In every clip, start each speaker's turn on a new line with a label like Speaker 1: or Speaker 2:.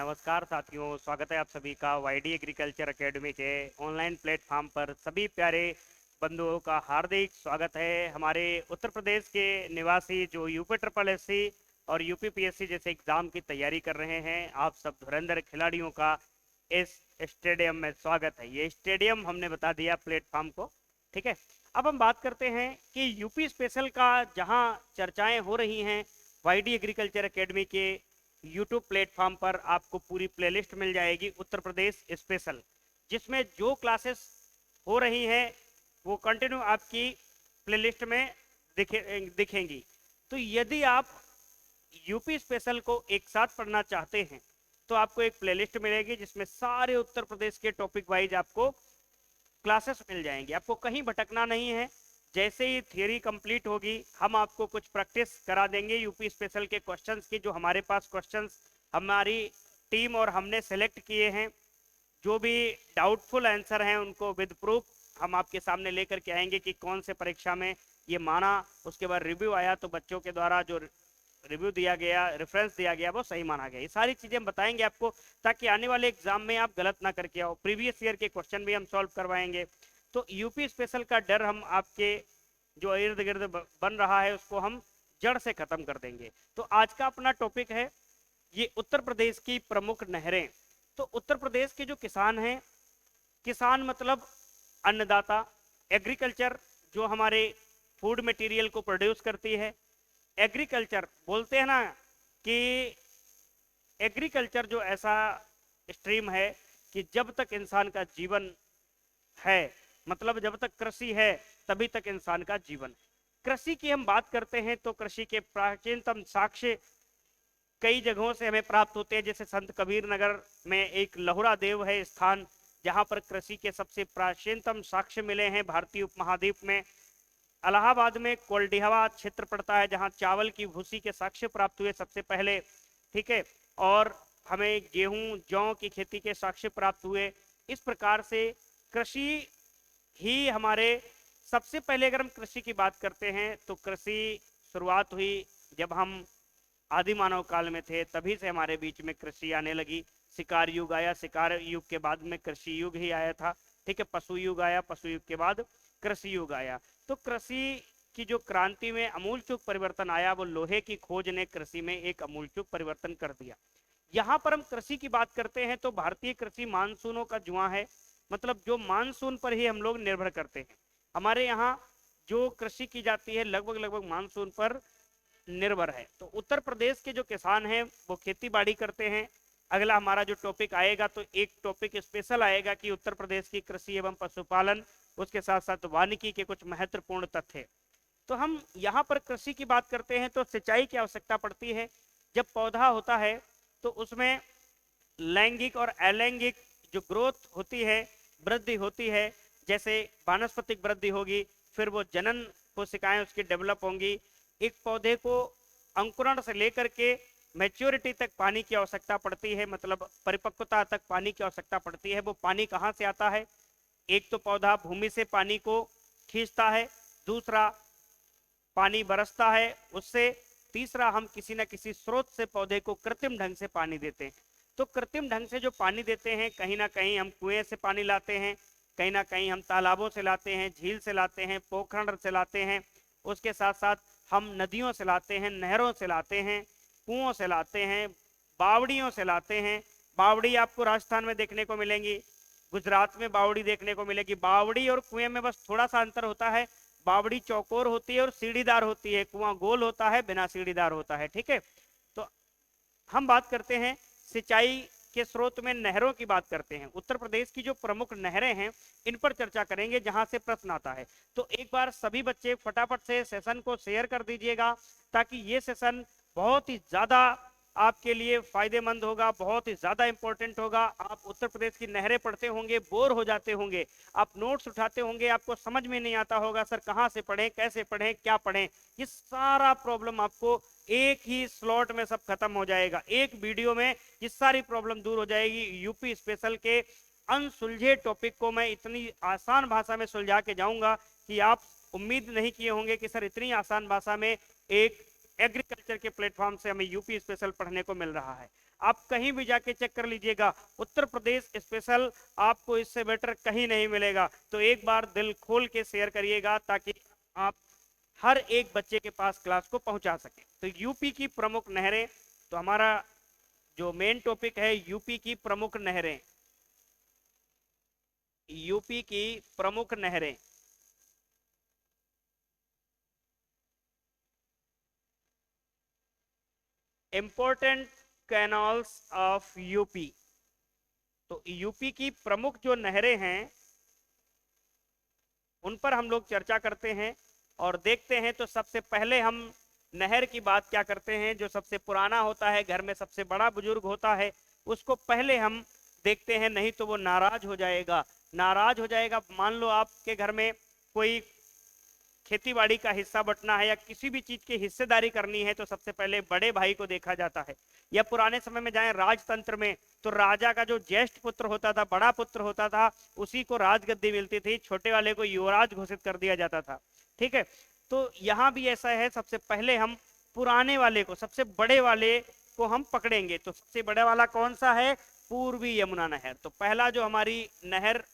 Speaker 1: नमस्कार साथियों, स्वागत है आप सभी का वाईडी एग्रीकल्चर एकेडमी के ऑनलाइन प्लेटफॉर्म पर। सभी प्यारे बंधुओं का हार्दिक स्वागत है। हमारे उत्तर प्रदेश के निवासी जो यूपी ट्रिपल एससी और यूपी पीएससी जैसे एग्जाम की तैयारी कर रहे हैं, आप सब धुरंधर खिलाड़ियों का इस स्टेडियम में स्वागत है। ये स्टेडियम हमने बता दिया प्लेटफॉर्म को, ठीक है। अब हम बात करते हैं कि यूपी स्पेशल का जहां चर्चाएं हो रही हैं, वाईडी एग्रीकल्चर एकेडमी के यूट्यूब प्लेटफॉर्म पर आपको पूरी प्लेलिस्ट मिल जाएगी उत्तर प्रदेश स्पेशल, जिसमें जो क्लासेस हो रही हैं वो कंटिन्यू आपकी प्लेलिस्ट में दिखेंगी। तो यदि आप यूपी स्पेशल को एक साथ पढ़ना चाहते हैं तो आपको एक प्लेलिस्ट मिलेगी जिसमें सारे उत्तर प्रदेश के टॉपिक वाइज आपको क्लासेस मिल जाएंगी। आपको कहीं भटकना नहीं है। जैसे ही थियरी कंप्लीट होगी हम आपको कुछ प्रैक्टिस करा देंगे यूपी स्पेशल के क्वेश्चंस की। जो हमारे पास क्वेश्चंस हमारी टीम और हमने सेलेक्ट किए हैं, जो भी डाउटफुल आंसर हैं उनको विद प्रूफ हम आपके सामने लेकर के आएंगे कि कौन से परीक्षा में ये माना, उसके बाद रिव्यू आया तो बच्चों के द्वारा जो रिव्यू दिया गया, रेफरेंस दिया गया, वो सही माना गया। ये सारी चीजें हम बताएंगे आपको ताकि आने वाले एग्जाम में आप गलत ना करके आओ। प्रीवियस ईयर के क्वेश्चन भी हम सॉल्व करवाएंगे। तो यूपी स्पेशल का डर हम आपके जो इर्द गिर्द बन रहा है उसको हम जड़ से खत्म कर देंगे। तो आज का अपना टॉपिक है ये उत्तर प्रदेश की प्रमुख नहरें। तो उत्तर प्रदेश के जो किसान हैं, किसान मतलब अन्नदाता, एग्रीकल्चर जो हमारे फूड मटेरियल को प्रोड्यूस करती है। एग्रीकल्चर बोलते हैं ना कि एग्रीकल्चर जो ऐसा स्ट्रीम है कि जब तक इंसान का जीवन है, मतलब जब तक कृषि है तभी तक इंसान का जीवन। कृषि की हम बात करते हैं तो कृषि के प्राचीनतम साक्ष्य कई जगहों से हमें प्राप्त होते हैं। जैसे संत कबीर नगर में एक लहुरा देव है स्थान, जहां पर कृषि के सबसे प्राचीनतम साक्ष्य मिले हैं भारतीय उपमहाद्वीप में। इलाहाबाद में कोल्डिहवा क्षेत्र पड़ता है जहां चावल की भूसी के साक्ष्य प्राप्त हुए सबसे पहले, ठीक है। और हमें गेहूं जौ की खेती के साक्ष्य प्राप्त हुए। इस प्रकार से कृषि ही हमारे सबसे पहले, अगर हम कृषि की बात करते हैं तो कृषि शुरुआत हुई जब हम आदि मानव काल में थे, तभी से हमारे बीच में कृषि आने लगी। शिकार युग आया, शिकार युग के बाद में कृषि युग ही आया था, ठीक है। पशु युग आया, पशु युग के बाद कृषि युग आया। तो कृषि की जो क्रांति में अमूलचूल परिवर्तन आया वो लोहे की खोज ने कृषि में एक अमूलचूल परिवर्तन कर दिया। यहाँ पर हम कृषि की बात करते हैं तो भारतीय कृषि मानसूनों का जुआ है, मतलब जो मानसून पर ही हम लोग निर्भर करते हैं। हमारे यहाँ जो कृषि की जाती है लगभग लगभग मानसून पर निर्भर है। तो उत्तर प्रदेश के जो किसान हैं वो खेती बाड़ी करते हैं। अगला हमारा जो टॉपिक आएगा तो एक टॉपिक स्पेशल आएगा कि उत्तर प्रदेश की कृषि एवं पशुपालन, उसके साथ साथ वानिकी के कुछ महत्वपूर्ण तथ्य। तो हम यहाँ पर कृषि की बात करते हैं तो सिंचाई की आवश्यकता पड़ती है। जब पौधा होता है तो उसमें लैंगिक और अलैंगिक जो ग्रोथ होती है, वृद्धि होती है। जैसे वानस्पतिक वृद्धि होगी, फिर वो जनन कोशिकाएं उसकी डेवलप होंगी। एक पौधे को अंकुरण से लेकर के मैच्योरिटी तक पानी की आवश्यकता पड़ती है, मतलब परिपक्वता तक पानी की आवश्यकता पड़ती है। वो पानी कहाँ से आता है? एक तो पौधा भूमि से पानी को खींचता है, दूसरा पानी बरसता है उससे, तीसरा हम किसी न किसी स्रोत से पौधे को कृत्रिम ढंग से पानी देते हैं। तो कृत्रिम ढंग से जो पानी देते हैं, कहीं ना कहीं हम कुएं से पानी लाते हैं, कहीं ना कहीं हम तालाबों से लाते हैं, झील से लाते हैं, पोखरण से लाते हैं, उसके साथ साथ हम नदियों से लाते हैं, नहरों से लाते हैं, कुओं से लाते हैं, बावड़ियों से लाते हैं। बावड़ी आपको राजस्थान में देखने को मिलेंगी, गुजरात में बावड़ी देखने को मिलेगी। बावड़ी और कुएं में बस थोड़ा सा अंतर होता है, बावड़ी चौकोर होती है और सीढ़ीदार होती है, कुआं गोल होता है, बिना सीढ़ीदार होता है, ठीक है। तो हम बात करते हैं सिंचाई के स्रोत में नहरों की बात करते हैं। उत्तर प्रदेश की जो प्रमुख नहरें हैं इन पर चर्चा करेंगे जहां से प्रश्न आता है। तो एक बार सभी बच्चे फटाफट से सेशन को शेयर कर दीजिएगा ताकि ये सेशन बहुत ही ज्यादा आपके लिए फायदेमंद होगा, बहुत ही ज्यादा इंपॉर्टेंट होगा। आप उत्तर प्रदेश की नहरें पढ़ते होंगे, बोर हो जाते होंगे, आप नोट्स उठाते होंगे, आपको समझ में नहीं आता होगा सर कहाँ से पढ़ें, कैसे पढ़ें, क्या पढ़ें। ये सारा प्रॉब्लम आपको एक ही स्लॉट में सब खत्म हो जाएगा, एक वीडियो में ये सारी प्रॉब्लम दूर हो जाएगी। यूपी स्पेशल के अनसुलझे टॉपिक को मैं इतनी आसान भाषा में सुलझा के जाऊंगा कि आप उम्मीद नहीं किए होंगे कि सर इतनी आसान भाषा में एक एग्रीकल्चर के प्लेटफॉर्म से हमें यूपी स्पेशल पढ़ने को मिल रहा है। आप कहीं भी जाके चेक कर लीजिएगा, उत्तर प्रदेश स्पेशल आपको इससे बेटर कहीं नहीं मिलेगा। तो एक बार दिल खोल के शेयर करिएगा ताकि आप हर एक बच्चे के पास क्लास को पहुंचा सके। तो यूपी की प्रमुख नहरें, तो हमारा जो मेन टॉपिक है यूपी की प्रमुख नहरें, यूपी की प्रमुख नहरें। Important canals of UP. तो यूपी की प्रमुख जो नहरें हैं उन पर हम लोग चर्चा करते हैं और देखते हैं। तो सबसे पहले हम नहर की बात क्या करते हैं, जो सबसे पुराना होता है, घर में सबसे बड़ा बुजुर्ग होता है, उसको पहले हम देखते हैं, नहीं तो वो नाराज हो जाएगा। नाराज हो जाएगा, मान लो आपके घर में कोई खेतीबाड़ी का हिस्सा बंटना है या किसी भी चीज की हिस्सेदारी करनी है, तो सबसे पहले बड़े भाई को देखा जाता है। या पुराने समय में जाएं राजतंत्र में, तो राजा का जो ज्येष्ठ पुत्र होता था, बड़ा पुत्र होता था, उसी को राजगद्दी मिलती थी, छोटे वाले को युवराज घोषित कर दिया जाता था। ठीक है, तो यहाँ भी ऐसा है, सबसे पहले हम पुराने वाले को, सबसे बड़े वाले को हम पकड़ेंगे। तो सबसे बड़ा वाला कौन सा है, पूर्वी यमुना नहर। तो पहला जो हमारी नहर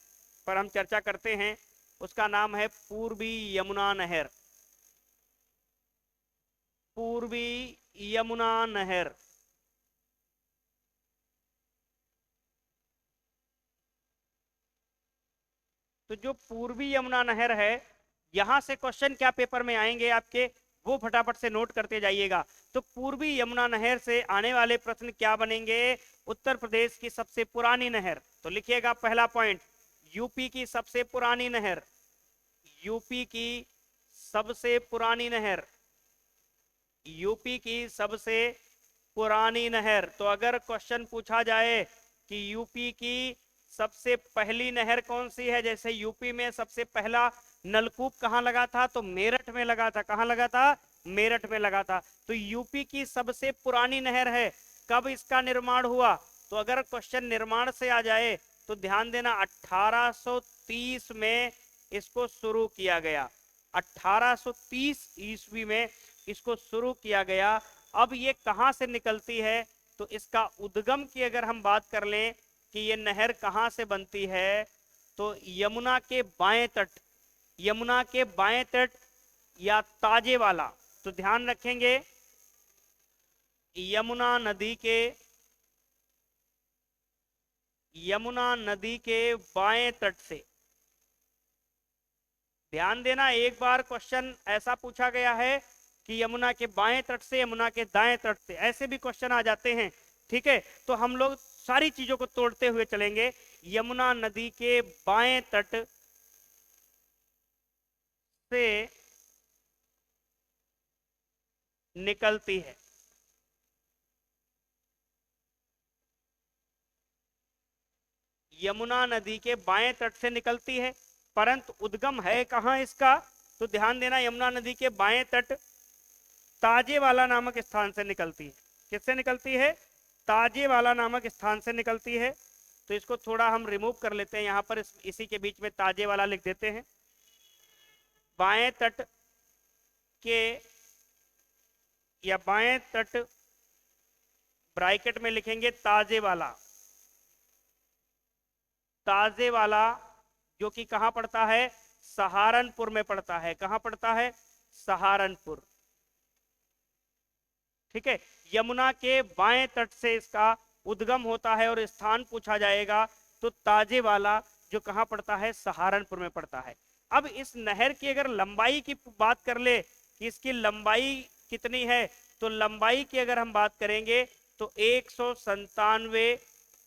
Speaker 1: पर हम चर्चा करते हैं उसका नाम है पूर्वी यमुना नहर। पूर्वी यमुना नहर। तो जो पूर्वी यमुना नहर है, यहां से क्वेश्चन क्या पेपर में आएंगे आपके, वो फटाफट से नोट करते जाइएगा। तो पूर्वी यमुना नहर से आने वाले प्रश्न क्या बनेंगे, उत्तर प्रदेश की सबसे पुरानी नहर। तो लिखिएगा पहला पॉइंट, यूपी की सबसे पुरानी नहर, यूपी की सबसे पुरानी नहर, यूपी की सबसे पुरानी नहर। तो अगर क्वेश्चन पूछा जाए कि यूपी की सबसे पहली नहर कौन सी है, जैसे यूपी में सबसे पहला नलकूप कहां लगा था, तो मेरठ में लगा था। कहां लगा था, मेरठ में लगा था। तो यूपी की सबसे पुरानी नहर है, कब इसका निर्माण हुआ। तो अगर क्वेश्चन निर्माण से आ जाए तो ध्यान देना, 1830 में इसको शुरू किया गया, 1830 ईस्वी में इसको शुरू किया गया। अब ये कहां से निकलती है, तो इसका उद्गम की अगर हम बात कर लें कि ये नहर कहां से बनती है, तो यमुना के बाएं तट, यमुना के बाएं तट या ताजे वाला। तो ध्यान रखेंगे, यमुना नदी के, यमुना नदी के बाएं तट से। ध्यान देना, एक बार क्वेश्चन ऐसा पूछा गया है कि यमुना के बाएं तट से, यमुना के दाएं तट से, ऐसे भी क्वेश्चन आ जाते हैं। ठीक है, तो हम लोग सारी चीजों को तोड़ते हुए चलेंगे। यमुना नदी के बाएं तट से निकलती है, यमुना नदी के बाएं तट से निकलती है, परंतु उद्गम है कहां इसका, तो ध्यान देना, यमुना नदी के बाएं तट ताजेवाला नामक स्थान से निकलती है। किससे निकलती है, ताजेवाला नामक स्थान से निकलती है। तो इसको थोड़ा हम रिमूव कर लेते हैं, यहां पर इसी के बीच में ताजेवाला लिख देते हैं। बाएं तट के या बाएं तट ब्रैकेट में लिखेंगे ताजेवाला, ताजेवाला जो कि कहां पड़ता है, सहारनपुर में पड़ता है। कहां पड़ता है, सहारनपुर। ठीक है, यमुना के बाएं तट से इसका उद्गम होता है और स्थान पूछा जाएगा तो ताजेवाला जो कहां पड़ता है, सहारनपुर में पड़ता है। अब इस नहर की अगर लंबाई की बात कर ले कि इसकी लंबाई कितनी है, तो लंबाई की अगर हम बात करेंगे तो 197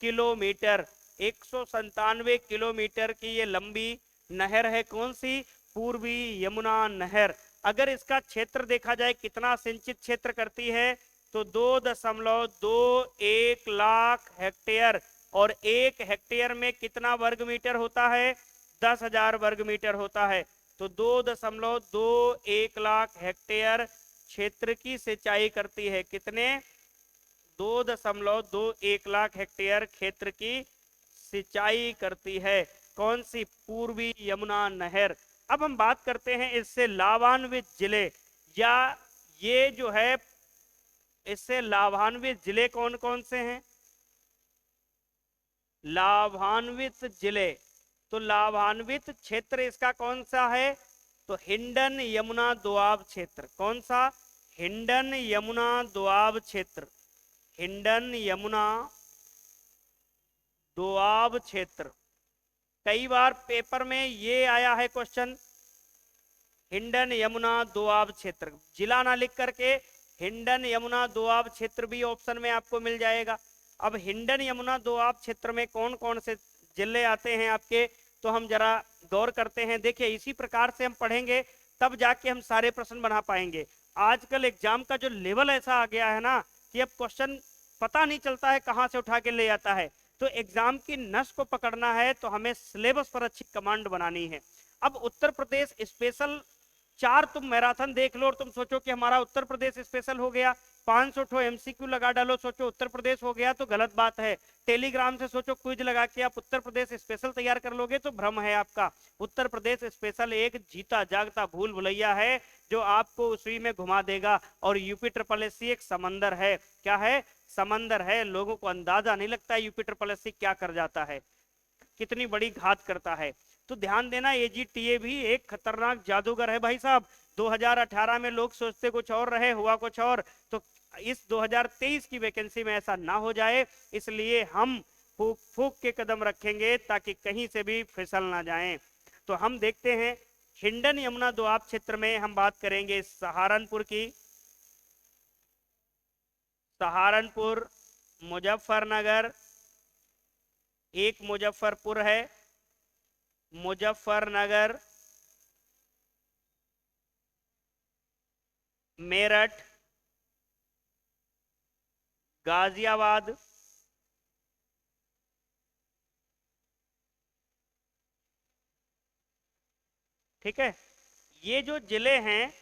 Speaker 1: किलोमीटर, 197 किलोमीटर की ये लंबी नहर है। कौन सी, पूर्वी यमुना नहर। अगर इसका क्षेत्र देखा जाए कितना सिंचित क्षेत्र करती है, तो 2.21 लाख हेक्टेयर, और 1 हेक्टेयर में कितना वर्ग मीटर होता है, 10,000 वर्ग मीटर होता है। तो 2.21 लाख हेक्टेयर क्षेत्र की सिंचाई करती है। कितने, 2.21 लाख हेक्टेयर क्षेत्र की सिंचाई करती है। कौन सी, पूर्वी यमुना नहर। अब हम बात करते हैं इससे लाभान्वित जिले, या ये जो है इससे लाभान्वित जिले कौन कौन से हैं। लाभान्वित जिले, तो लाभान्वित क्षेत्र इसका कौन सा है? तो हिंडन यमुना दोआब क्षेत्र। कौन सा? हिंडन यमुना दोआब क्षेत्र। हिंडन यमुना दोआब क्षेत्र। कई बार पेपर में ये आया है क्वेश्चन, हिंडन यमुना दोआब क्षेत्र, जिला ना लिख करके हिंडन यमुना दोआब क्षेत्र भी ऑप्शन में आपको मिल जाएगा। अब हिंडन यमुना दोआब क्षेत्र में कौन कौन से जिले आते हैं आपके, तो हम जरा गौर करते हैं। देखिए इसी प्रकार से हम पढ़ेंगे तब जाके हम सारे प्रश्न बना पाएंगे। आजकल एग्जाम का जो लेवल ऐसा आ गया है ना कि अब क्वेश्चन पता नहीं चलता है कहां से उठा के ले आता है। तो एग्जाम की नस को पकड़ना है तो हमें सिलेबस पर अच्छी कमांड बनानी है। अब उत्तर प्रदेश स्पेशल 4 तुम मैराथन देख लो और तुम सोचो कि हमारा उत्तर प्रदेश स्पेशल हो गया। 500 ठो एमसीक्यू लगा डालो, सोचो उत्तर प्रदेश हो गया, तो गलत बात है। टेलीग्राम से सोचो क्विज लगा के आप उत्तर प्रदेश स्पेशल तैयार कर लोगे तो भ्रम है आपका। उत्तर प्रदेश स्पेशल एक जीता जागता भूल भुलैया है जो आपको उसी में घुमा देगा। और यूपी ट्रिपल एससी एक समंदर है। क्या है? समंदर है। लोगों को अंदाजा नहीं लगता यूपी ट्रिपल एससी क्या कर जाता है, कितनी बड़ी घात करता है। तो ध्यान देना, एजीटीए भी एक खतरनाक जादूगर है भाई साहब। 2018 में लोग सोचते कुछ और रहे, हुआ कुछ और। तो इस 2023 की वैकेंसी में ऐसा ना हो जाए, इसलिए हम फूक फूक के कदम रखेंगे ताकि कहीं से भी फिसल ना जाएं। तो हम देखते हैं हिंडन यमुना दोआब क्षेत्र में हम बात करेंगे सहारनपुर की। सहारनपुर, मुजफ्फरनगर, एक मुजफ्फरपुर है, मुजफ्फरनगर, मेरठ, गाजियाबाद, ठीक है। ये जो जिले हैं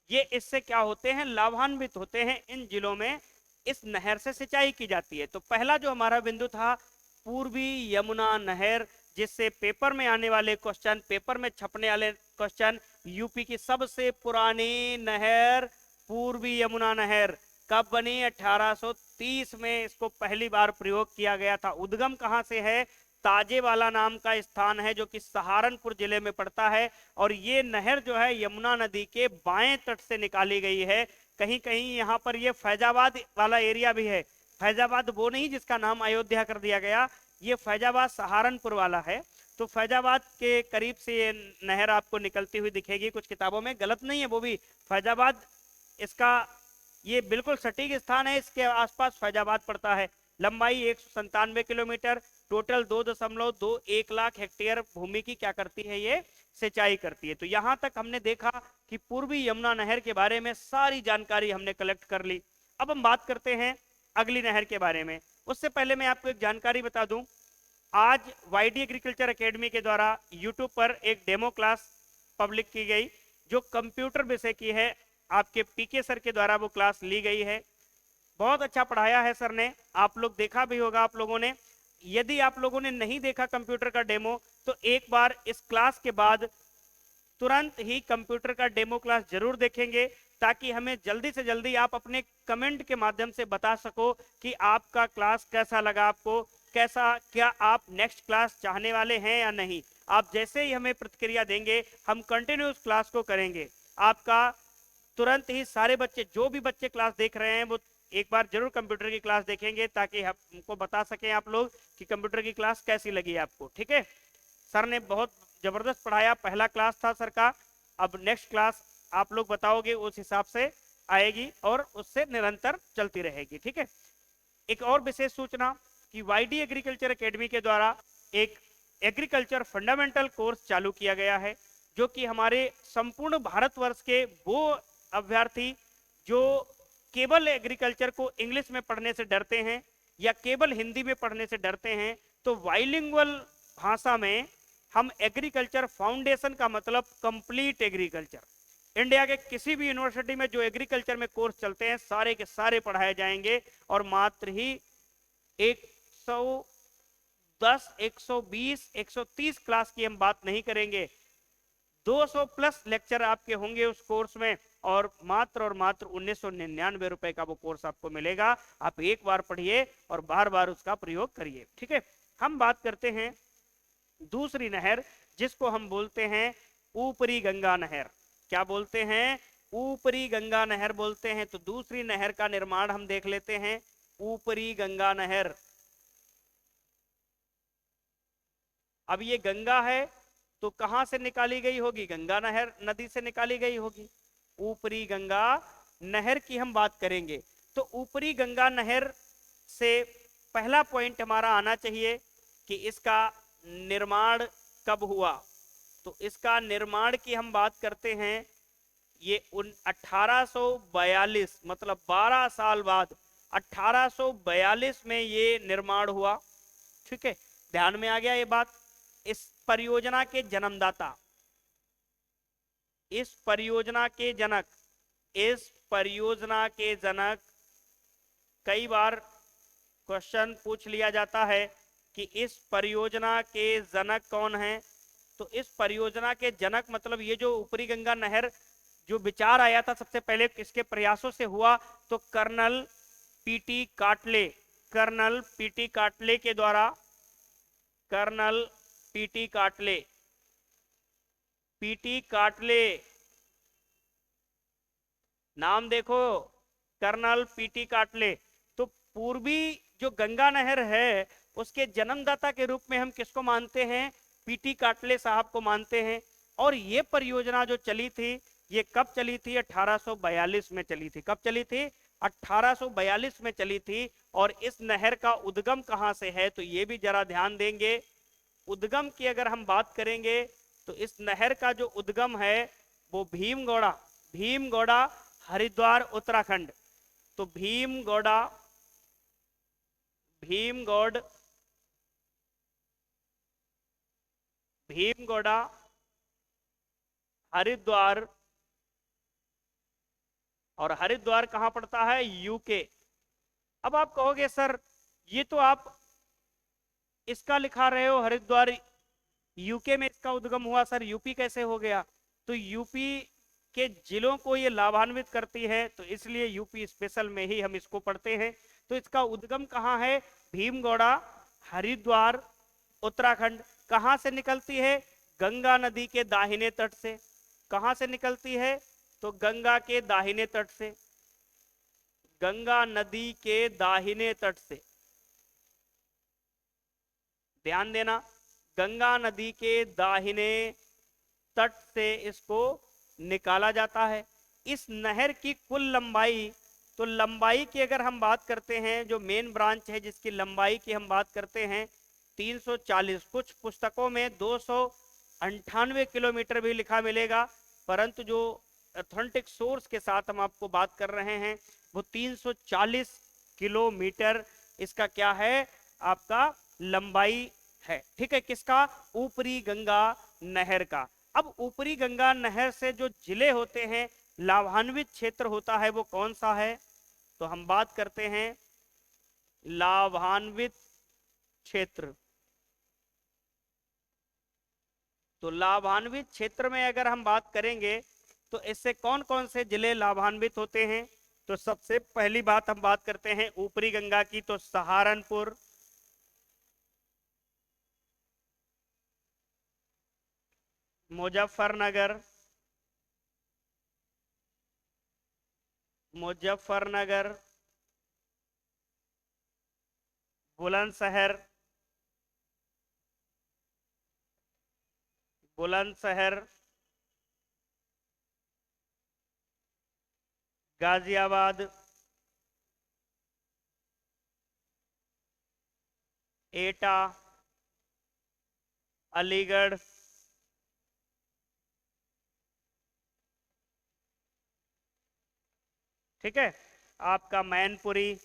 Speaker 1: ये इससे क्या होते हैं? लाभान्वित होते हैं। इन जिलों में इस नहर से सिंचाई की जाती है। तो पहला जो हमारा बिंदु था पूर्वी यमुना नहर, जिससे पेपर में आने वाले क्वेश्चन, पेपर में छपने वाले क्वेश्चन, यूपी की सबसे पुरानी नहर पूर्वी यमुना नहर कब बनी? 1830 में इसको पहली बार प्रयोग किया गया था। उद्गम कहां से है? ताजेवाला नाम का स्थान है जो कि सहारनपुर जिले में पड़ता है। और ये नहर जो है यमुना नदी के बाएं तट से निकाली गई है। कहीं कहीं यहाँ पर ये फैजाबाद वाला एरिया भी है। फैजाबाद वो नहीं जिसका नाम अयोध्या कर दिया गया, ये फैजाबाद सहारनपुर वाला है। तो फैजाबाद के करीब से ये नहर आपको निकलती हुई दिखेगी कुछ किताबों में, गलत नहीं है वो भी। फैजाबाद इसका ये बिल्कुल सटीक स्थान है, इसके आसपास फैजाबाद पड़ता है। लंबाई 197 किलोमीटर, टोटल 2.21 लाख हेक्टेयर भूमि की क्या करती है? ये सिंचाई करती है। तो यहां तक हमने देखा कि पूर्वी यमुना नहर के बारे में सारी जानकारी हमने कलेक्ट कर ली। अब हम बात करते हैं अगली नहर के बारे में। उससे पहले मैं आपको एक जानकारी बता दूं, आज वाईडी एग्रीकल्चर एकेडमी के द्वारा यूट्यूब पर एक डेमो क्लास पब्लिक की गई जो कंप्यूटर विषय की है। आपके पीके सर के द्वारा वो क्लास ली गई है। बहुत अच्छा पढ़ाया है सर ने, आप लोग देखा भी होगा आप लोगों ने। यदि आप लोगों ने नहीं देखा कंप्यूटर का डेमो तो एक बार इस क्लास के बाद तुरंत ही कंप्यूटर का डेमो क्लास जरूर देखेंगे, ताकि हमें जल्दी से जल्दी आप अपने कमेंट के माध्यम से बता सको कि आपका क्लास कैसा लगा, आपको कैसा, क्या आप नेक्स्ट क्लास चाहने वाले हैं या नहीं। आप जैसे ही हमें प्रतिक्रिया देंगे हम कंटिन्यूस क्लास को करेंगे। आपका तुरंत ही सारे बच्चे, जो भी बच्चे क्लास देख रहे हैं वो एक बार जरूर कंप्यूटर की क्लास देखेंगे ताकि हमको बता सकें आप लोग कि कंप्यूटर की क्लास कैसी लगी आपको। ठीक है, सर ने बहुत जबरदस्त पढ़ाया, पहला क्लास था सर का। अब नेक्स्ट क्लास आप लोग बताओगे उस हिसाब से आएगी और उससे निरंतर चलती रहेगी। ठीक है, एक और विशेष सूचना कि वाईडी एग्रीकल्चर एकेडमी के द्वारा एक एग्रीकल्चर फंडामेंटल कोर्स चालू किया गया है, जो कि हमारे संपूर्ण भारतवर्ष के वो अभ्यर्थी जो केवल एग्रीकल्चर को इंग्लिश में पढ़ने से डरते हैं या केवल हिंदी में पढ़ने से डरते हैं, तो बाइलिंगुअल भाषा में हम एग्रीकल्चर फाउंडेशन का मतलब कंप्लीट एग्रीकल्चर, इंडिया के किसी भी यूनिवर्सिटी में जो एग्रीकल्चर में कोर्स चलते हैं सारे के सारे पढ़ाए जाएंगे। और मात्र ही 110, 120, 130 क्लास की हम बात नहीं करेंगे, 200 प्लस लेक्चर आपके होंगे उस कोर्स में। और मात्र 1999 रुपए का वो कोर्स आपको मिलेगा। आप एक बार पढ़िए और बार बार उसका प्रयोग करिए। ठीक है, हम बात करते हैं दूसरी नहर, जिसको हम बोलते हैं ऊपरी गंगा नहर। क्या बोलते हैं? ऊपरी गंगा नहर बोलते हैं। तो दूसरी नहर का निर्माण हम देख लेते हैं, ऊपरी गंगा नहर। अब ये गंगा है तो कहां से निकाली गई होगी? गंगा नहर नदी से निकाली गई होगी। ऊपरी गंगा नहर की हम बात करेंगे तो ऊपरी गंगा नहर से पहला पॉइंट हमारा आना चाहिए कि इसका निर्माण कब हुआ। तो इसका निर्माण की हम बात करते हैं, ये 1842 मतलब 12 साल बाद 1842 में ये निर्माण हुआ। ठीक है, ध्यान में आ गया ये बात। इस परियोजना के जन्मदाता, इस परियोजना के जनक, इस परियोजना के जनक, कई बार क्वेश्चन पूछ लिया जाता है कि इस परियोजना के जनक कौन हैं। तो इस परियोजना के जनक मतलब ये जो ऊपरी गंगा नहर जो विचार आया था सबसे पहले किसके प्रयासों से हुआ? तो कर्नल पीटी काटले, कर्नल पीटी काटले के द्वारा, कर्नल पीटी काटले, पीटी काटले नाम देखो, कर्नल पीटी काटले। तो पूर्वी जो गंगा नहर है उसके जन्मदाता के रूप में हम किसको मानते हैं? पीटी काटले साहब को मानते हैं। और ये परियोजना जो चली थी, ये कब चली थी? 1842 में चली थी। कब चली थी? 1842 में चली थी। और इस नहर का उद्गम कहां से है? तो ये भी जरा ध्यान देंगे। उद्गम की अगर हम बात करेंगे तो इस नहर का जो उद्गम है वो भीमगौड़ा, भीमगौड़ा हरिद्वार उत्तराखंड। तो भीमगौड़ा, भीमगौड़, भीमगौड़ा हरिद्वार, और हरिद्वार कहां पड़ता है? यूके। अब आप कहोगे सर ये तो आप इसका लिखा रहे हो, हरिद्वार यूके में इसका उद्गम हुआ, सर यूपी कैसे हो गया? तो यूपी के जिलों को ये लाभान्वित करती है, तो इसलिए यूपी स्पेशल में ही हम इसको पढ़ते हैं। तो इसका उद्गम कहाँ है? भीमगौड़ा हरिद्वार उत्तराखंड। कहां से निकलती है? गंगा नदी के दाहिने तट से। कहां से निकलती है? तो गंगा के दाहिने तट से, गंगा नदी के दाहिने तट से। ध्यान देना, गंगा नदी के दाहिने तट से इसको निकाला जाता है। इस नहर की कुल लंबाई, तो लंबाई की अगर हम बात करते हैं, जो मेन ब्रांच है जिसकी लंबाई की हम बात करते हैं 340, कुछ पुस्तकों में 298 किलोमीटर भी लिखा मिलेगा, परंतु जो ऑथेंटिक सोर्स के साथ हम आपको बात कर रहे हैं वो 340 किलोमीटर इसका क्या है? आपका लंबाई है। ठीक है, किसका? ऊपरी गंगा नहर का। अब ऊपरी गंगा नहर से जो जिले होते हैं, लाभान्वित क्षेत्र होता है, वो कौन सा है? तो हम बात करते हैं लाभान्वित क्षेत्र। तो लाभान्वित क्षेत्र में अगर हम बात करेंगे तो इससे कौन कौन से जिले लाभान्वित होते हैं? तो सबसे पहली बात हम बात करते हैं ऊपरी गंगा की, तो सहारनपुर, मुजफ्फरनगर, मुजफ्फरनगर, बुलंदशहर, बुलंदशहर, गाजियाबाद, एटा, अलीगढ़, ठीक है, आपका मैनपुरी,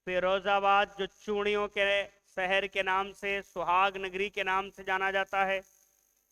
Speaker 1: फिरोजाबाद जो चूड़ियों के शहर के नाम से, सुहाग नगरी के नाम से जाना जाता है।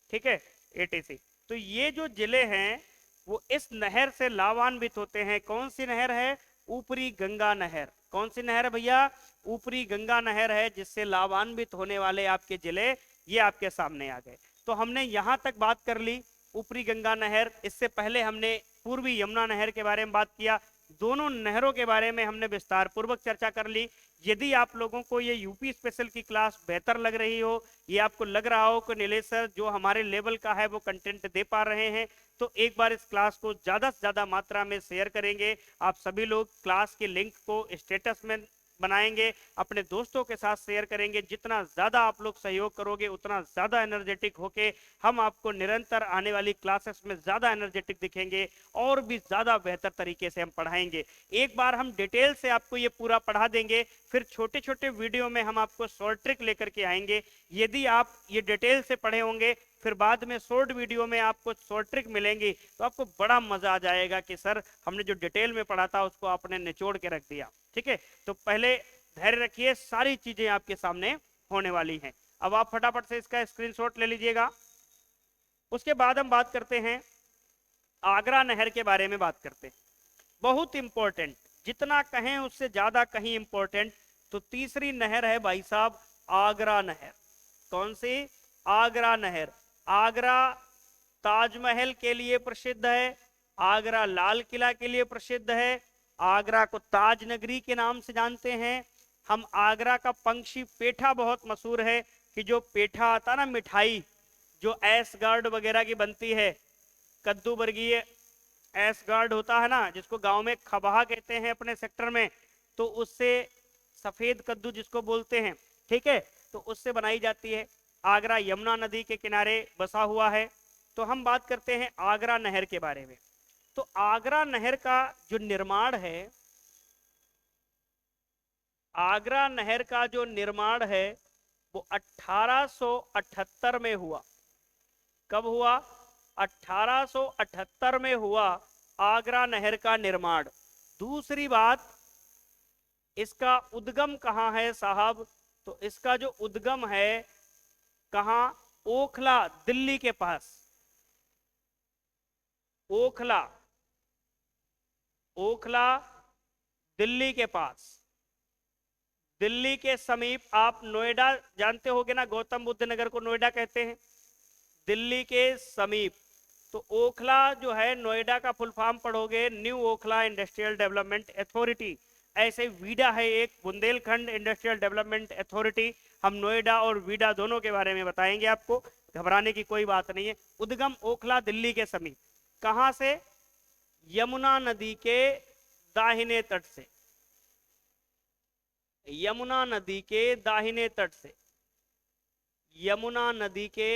Speaker 1: ठीक है, एटीसी। तो ये जो जिले हैं वो इस नहर से लाभान्वित होते हैं। कौन सी नहर है? ऊपरी गंगा नहर। कौन सी नहर है भैया? ऊपरी गंगा नहर है, जिससे लाभान्वित होने वाले आपके जिले ये आपके सामने आ गए। तो हमने यहां तक बात कर ली ऊपरी गंगा नहर। इससे पहले हमने पूर्वी यमुना नहर के बारे में बात किया। दोनों नहरों के बारे में हमने विस्तार पूर्वक चर्चा कर ली। यदि आप लोगों को ये यूपी स्पेशल की क्लास बेहतर लग रही हो, ये आपको लग रहा हो कि नीलेश सर जो हमारे लेवल का है वो कंटेंट दे पा रहे हैं, तो एक बार इस क्लास को ज्यादा से ज्यादा मात्रा में शेयर करेंगे। आप सभी लोग क्लास के लिंक को स्टेटस में बनाएंगे, अपने दोस्तों के साथ शेयर करेंगे। जितना ज्यादा आप लोग सहयोग करोगे उतना ज्यादा एनर्जेटिक होके हम आपको निरंतर आने वाली क्लासेस में ज्यादा एनर्जेटिक दिखेंगे और भी ज्यादा बेहतर तरीके से हम पढ़ाएंगे। एक बार हम डिटेल से आपको ये पूरा पढ़ा देंगे, फिर छोटे छोटे वीडियो में हम आपको शॉर्ट ट्रिक लेकर के आएंगे। यदि आप ये डिटेल से पढ़े होंगे, फिर बाद में शॉर्ट वीडियो में आपको शॉर्ट ट्रिक मिलेंगी, तो आपको बड़ा मजा आ जाएगा कि सर हमने जो डिटेल में पढ़ा था उसको आपने निचोड़ के रख दिया। ठीक है, तो पहले धैर्य रखिए, सारी चीजें आपके सामने होने वाली हैं। अब आप फटाफट से इसका स्क्रीनशॉट ले लीजिएगा। उसके बाद हम बात करते हैं आगरा नहर के बारे में बात करते हैं। बहुत इंपॉर्टेंट, जितना कहें उससे ज्यादा कहीं इंपॉर्टेंट। तो तीसरी नहर है भाई साहब आगरा नहर। कौन सी? आगरा नहर। आगरा ताजमहल के लिए प्रसिद्ध है, आगरा लाल किला के लिए प्रसिद्ध है, आगरा को ताज नगरी के नाम से जानते हैं हम। आगरा का पंक्षी पेठा बहुत मशहूर है कि जो पेठा आता ना मिठाई, जो एस गार्ड वगैरह की बनती है, कद्दू वर्गीय एस गार्ड होता है ना, जिसको गांव में खबहा कहते हैं अपने सेक्टर में, तो उससे सफेद कद्दू जिसको बोलते हैं, ठीक है, तो उससे बनाई जाती है। आगरा यमुना नदी के किनारे बसा हुआ है। तो हम बात करते हैं आगरा नहर के बारे में। तो आगरा नहर का जो निर्माण है, आगरा नहर का जो निर्माण है वो 1878 में हुआ। कब हुआ? 1878 में हुआ आगरा नहर का निर्माण। दूसरी बात, इसका उद्गम कहां है साहब? तो इसका जो उद्गम है कहां? ओखला, दिल्ली के पास। ओखला, ओखला दिल्ली के पास, दिल्ली के समीप। आप नोएडा जानते होगे ना, गौतम बुद्ध नगर को नोएडा कहते हैं, दिल्ली के समीप। तो ओखला जो है, नोएडा का फुल फॉर्म पढ़ोगे new Okhla industrial development authority. ऐसे वीडा है एक, बुंदेलखंड इंडस्ट्रियल डेवलपमेंट अथॉरिटी। हम नोएडा और वीडा दोनों के बारे में बताएंगे आपको, घबराने की कोई बात नहीं है। उद्गम ओखला दिल्ली के समीप। कहां से? यमुना नदी के दाहिने तट से, यमुना नदी के दाहिने तट से, यमुना नदी के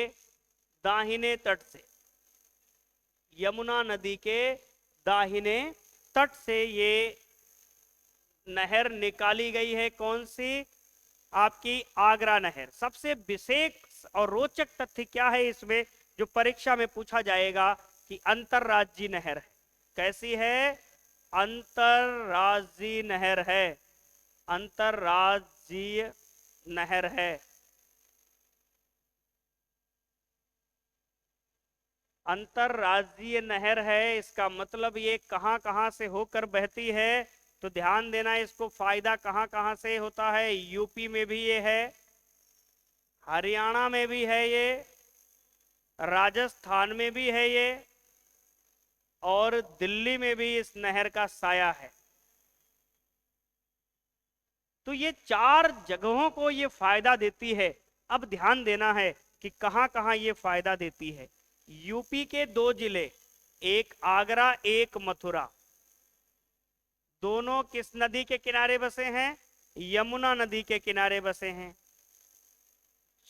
Speaker 1: दाहिने तट से, यमुना नदी के दाहिने तट से ये नहर निकाली गई है। कौन सी? आपकी आगरा नहर। सबसे विशेष और रोचक तथ्य क्या है इसमें, जो परीक्षा में पूछा जाएगा कि अंतरराज्यीय नहर है। कैसी है? अंतरराज्यीय नहर है, अंतरराज्यीय नहर है। अंतरराज्यीय नहर है, इसका मतलब ये कहां कहां से होकर बहती है? तो ध्यान देना, इसको फायदा कहां कहां से होता है? यूपी में भी ये है, हरियाणा में भी है ये, राजस्थान में भी है ये, और दिल्ली में भी इस नहर का साया है। तो ये चार जगहों को ये फायदा देती है। अब ध्यान देना है कि कहां कहां ये फायदा देती है। यूपी के दो जिले, एक आगरा एक मथुरा, दोनों किस नदी के किनारे बसे हैं? यमुना नदी के किनारे बसे हैं।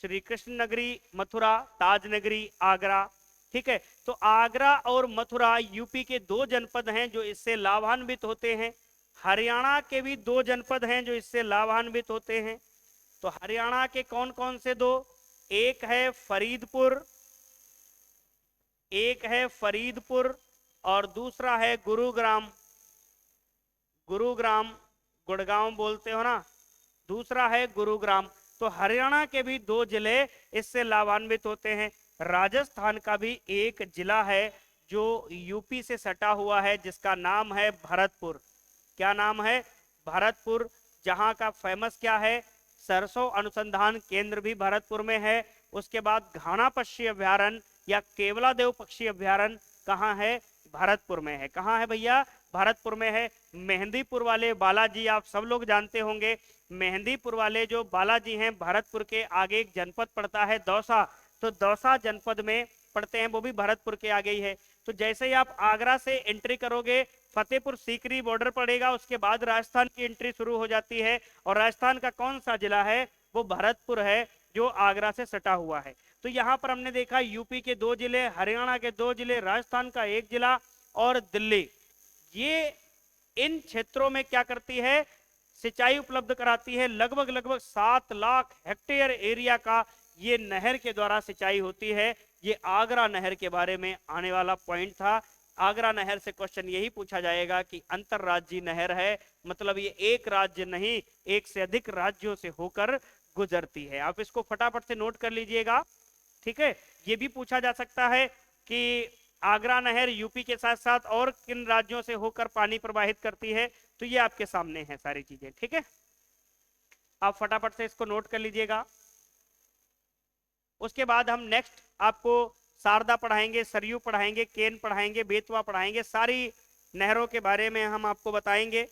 Speaker 1: श्री कृष्ण नगरी मथुरा, ताज नगरी आगरा। ठीक है, तो आगरा और मथुरा यूपी के दो जनपद हैं जो इससे लाभान्वित होते हैं। हरियाणा के भी दो जनपद हैं जो इससे लाभान्वित होते हैं। तो हरियाणा के कौन कौन से दो? एक है फरीदपुर, एक है फरीदपुर और दूसरा है गुरुग्राम। गुरुग्राम, गुड़गांव बोलते हो ना, दूसरा है गुरुग्राम। तो हरियाणा के भी दो जिले इससे लाभान्वित होते हैं। राजस्थान का भी एक जिला है जो यूपी से सटा हुआ है, जिसका नाम है भरतपुर। क्या नाम है? भरतपुर। जहां का फेमस क्या है? सरसों अनुसंधान केंद्र भी भरतपुर में है। उसके बाद घाना पक्षी अभ्यारण्य या केवलादेव पक्षी अभ्यारण्य कहाँ है? भरतपुर में है। कहाँ है भैया? भरतपुर में है। मेहंदीपुर वाले बालाजी आप सब लोग जानते होंगे। मेहंदीपुर वाले जो बालाजी हैं, भरतपुर के आगे एक जनपद पड़ता है दौसा, तो दौसा जनपद में पड़ते हैं, वो भी भरतपुर के आगे ही है। तो जैसे ही आप आगरा से एंट्री करोगे, फतेहपुर सीकरी बॉर्डर पड़ेगा, उसके बाद राजस्थान की एंट्री शुरू हो जाती है। और राजस्थान का कौन सा जिला है? वो भरतपुर है, जो आगरा से सटा हुआ है। तो यहाँ पर हमने देखा यूपी के 2 जिले, हरियाणा के 2 जिले, राजस्थान का 1 जिला और दिल्ली, ये इन क्षेत्रों में क्या करती है? सिंचाई उपलब्ध कराती है। लगभग लगभग 7 लाख हेक्टेयर एरिया का ये नहर के द्वारा सिंचाई होती है। ये आगरा नहर के बारे में आने वाला पॉइंट था। आगरा नहर से क्वेश्चन यही पूछा जाएगा कि अंतरराज्यीय नहर है, मतलब ये एक राज्य नहीं, एक से अधिक राज्यों से होकर गुजरती है। आप इसको फटाफट से नोट कर लीजिएगा, ठीक है। ये भी पूछा जा सकता है कि आगरा नहर यूपी के साथ साथ और किन राज्यों से होकर पानी प्रवाहित करती है, तो ये आपके सामने है सारी चीजें, ठीक है। आप फटाफट से इसको नोट कर लीजिएगा। उसके बाद हम नेक्स्ट आपको शारदा पढ़ाएंगे, सरयू पढ़ाएंगे, केन पढ़ाएंगे, बेतवा पढ़ाएंगे, सारी नहरों के बारे में हम आपको बताएंगे।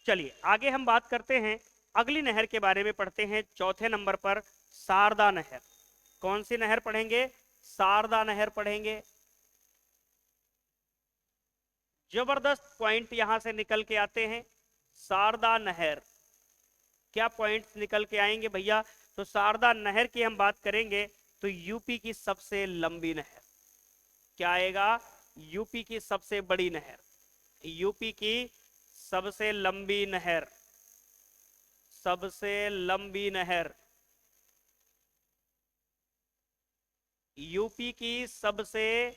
Speaker 1: चलिए आगे हम बात करते हैं, अगली नहर के बारे में पढ़ते हैं। चौथे नंबर पर शारदा नहर। कौन सी नहर पढ़ेंगे? शारदा नहर पढ़ेंगे। जबरदस्त पॉइंट यहां से निकल के आते हैं। शारदा नहर, क्या पॉइंट्स निकल के आएंगे भैया? तो शारदा नहर की हम बात करेंगे तो यूपी की सबसे लंबी नहर क्या आएगा? यूपी की सबसे बड़ी नहर, यूपी की सबसे लंबी नहर, सबसे लंबी नहर, यूपी की सबसे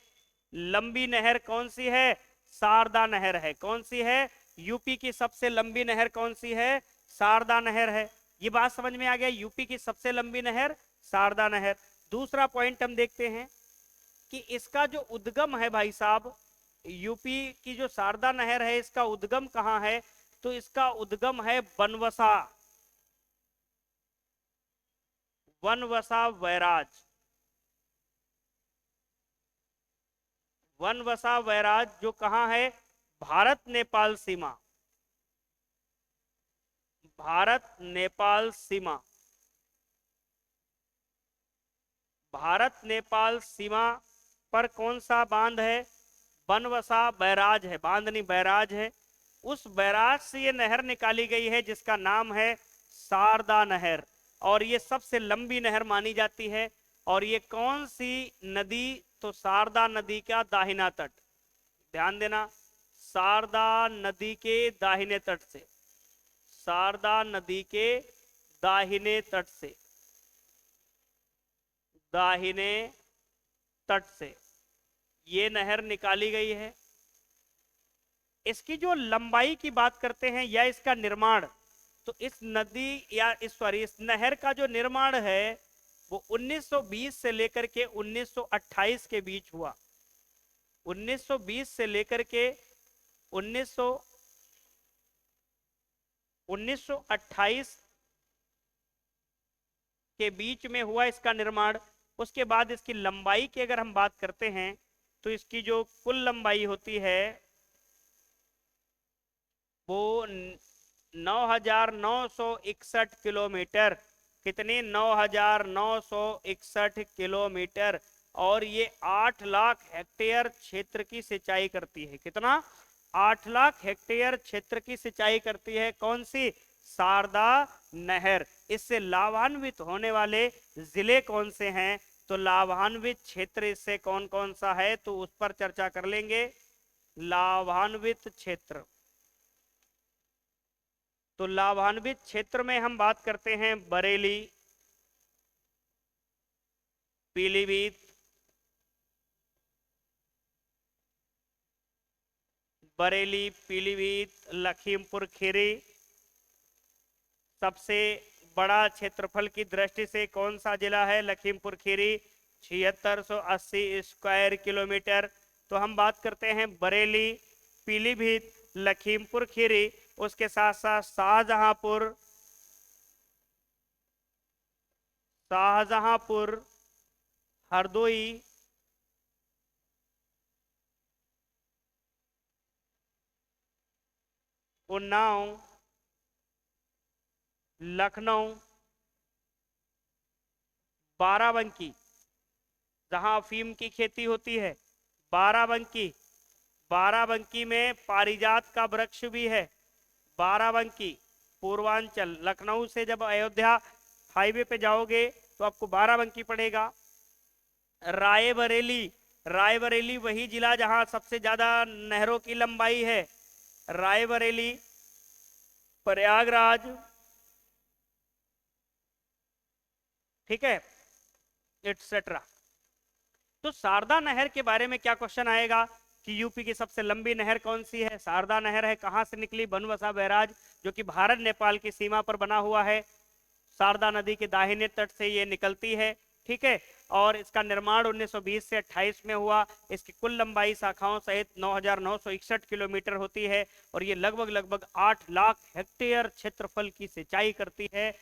Speaker 1: लंबी नहर कौन सी है? शारदा नहर है। कौन सी है? यूपी की सबसे लंबी नहर कौन सी है? शारदा नहर है। ये बात समझ में आ गया, यूपी की सबसे लंबी नहर शारदा नहर। दूसरा पॉइंट हम देखते हैं कि इसका जो उद्गम है भाई साहब, यूपी की जो शारदा नहर है, इसका उद्गम कहां है? तो इसका उद्गम है बनवसा, वनवसा बैराज, वनवसा बैराज जो कहां है? भारत नेपाल सीमा, भारत नेपाल सीमा, भारत नेपाल सीमा पर कौन सा बांध है? बनवसा बैराज है, बांध नहीं बैराज है। उस बैराज से ये नहर निकाली गई है जिसका नाम है शारदा नहर, और ये सबसे लंबी नहर मानी जाती है। और ये कौन सी नदी? तो शारदा नदी का दाहिना तट, ध्यान देना, शारदा नदी के दाहिने तट से, शारदा नदी के दाहिने तट से, दाहिने तट से ये नहर निकाली गई है। इसकी जो लंबाई की बात करते हैं या इसका निर्माण, तो इस नदी या इस नहर का जो निर्माण है वो 1920 से लेकर के 1928 के बीच हुआ। 1920 से लेकर के 1928 के बीच में हुआ इसका निर्माण। उसके बाद इसकी लंबाई की अगर हम बात करते हैं तो इसकी जो कुल लंबाई होती है वो 9,961 किलोमीटर। कितनी? 9,961 किलोमीटर। और ये 8 लाख हेक्टेयर क्षेत्र की सिंचाई करती है। कितना? 8 लाख हेक्टेयर क्षेत्र की सिंचाई करती है। कौन सी? शारदा नहर। इससे लाभान्वित होने वाले जिले कौन से हैं? तो लाभान्वित क्षेत्र इससे कौन कौन सा है, तो उस पर चर्चा कर लेंगे। लाभान्वित क्षेत्र, तो लाभान्वित क्षेत्र में हम बात करते हैं बरेली, पीलीभीत, बरेली, पीलीभीत, लखीमपुर खीरी। सबसे बड़ा क्षेत्रफल की दृष्टि से कौन सा जिला है? Lakhimpur Kheri, 7680 square kilometre. तो हम बात करते हैं बरेली, पीलीभीत, लखीमपुर खीरी। उसके साथ साथ शाहजहांपुर, शाहजहांपुर, हरदोई, उन्नाव, लखनऊ, बाराबंकी जहां अफीम की खेती होती है, बाराबंकी, बाराबंकी में पारिजात का वृक्ष भी है, बाराबंकी, पूर्वांचल, लखनऊ से जब अयोध्या हाईवे पे जाओगे तो आपको बाराबंकी पड़ेगा। रायबरेली, रायबरेली वही जिला जहां सबसे ज्यादा नहरों की लंबाई है, रायबरेली, प्रयागराज, ठीक है, एटसेट्रा। तो शारदा नहर के बारे में क्या क्वेश्चन आएगा कि यूपी की सबसे लंबी नहर कौन सी है? शारदा नहर है। कहां से निकली? बनवसा बैराज, जो कि भारत नेपाल की सीमा पर बना हुआ है। शारदा नदी के दाहिने तट से ये निकलती है, ठीक है। और इसका निर्माण 1920 से 28 में हुआ। इसकी कुल लंबाई शाखाओं सहित 9,961 किलोमीटर होती है और ये लगभग लगभग 8 लाख हेक्टेयर क्षेत्रफल की सिंचाई करती है।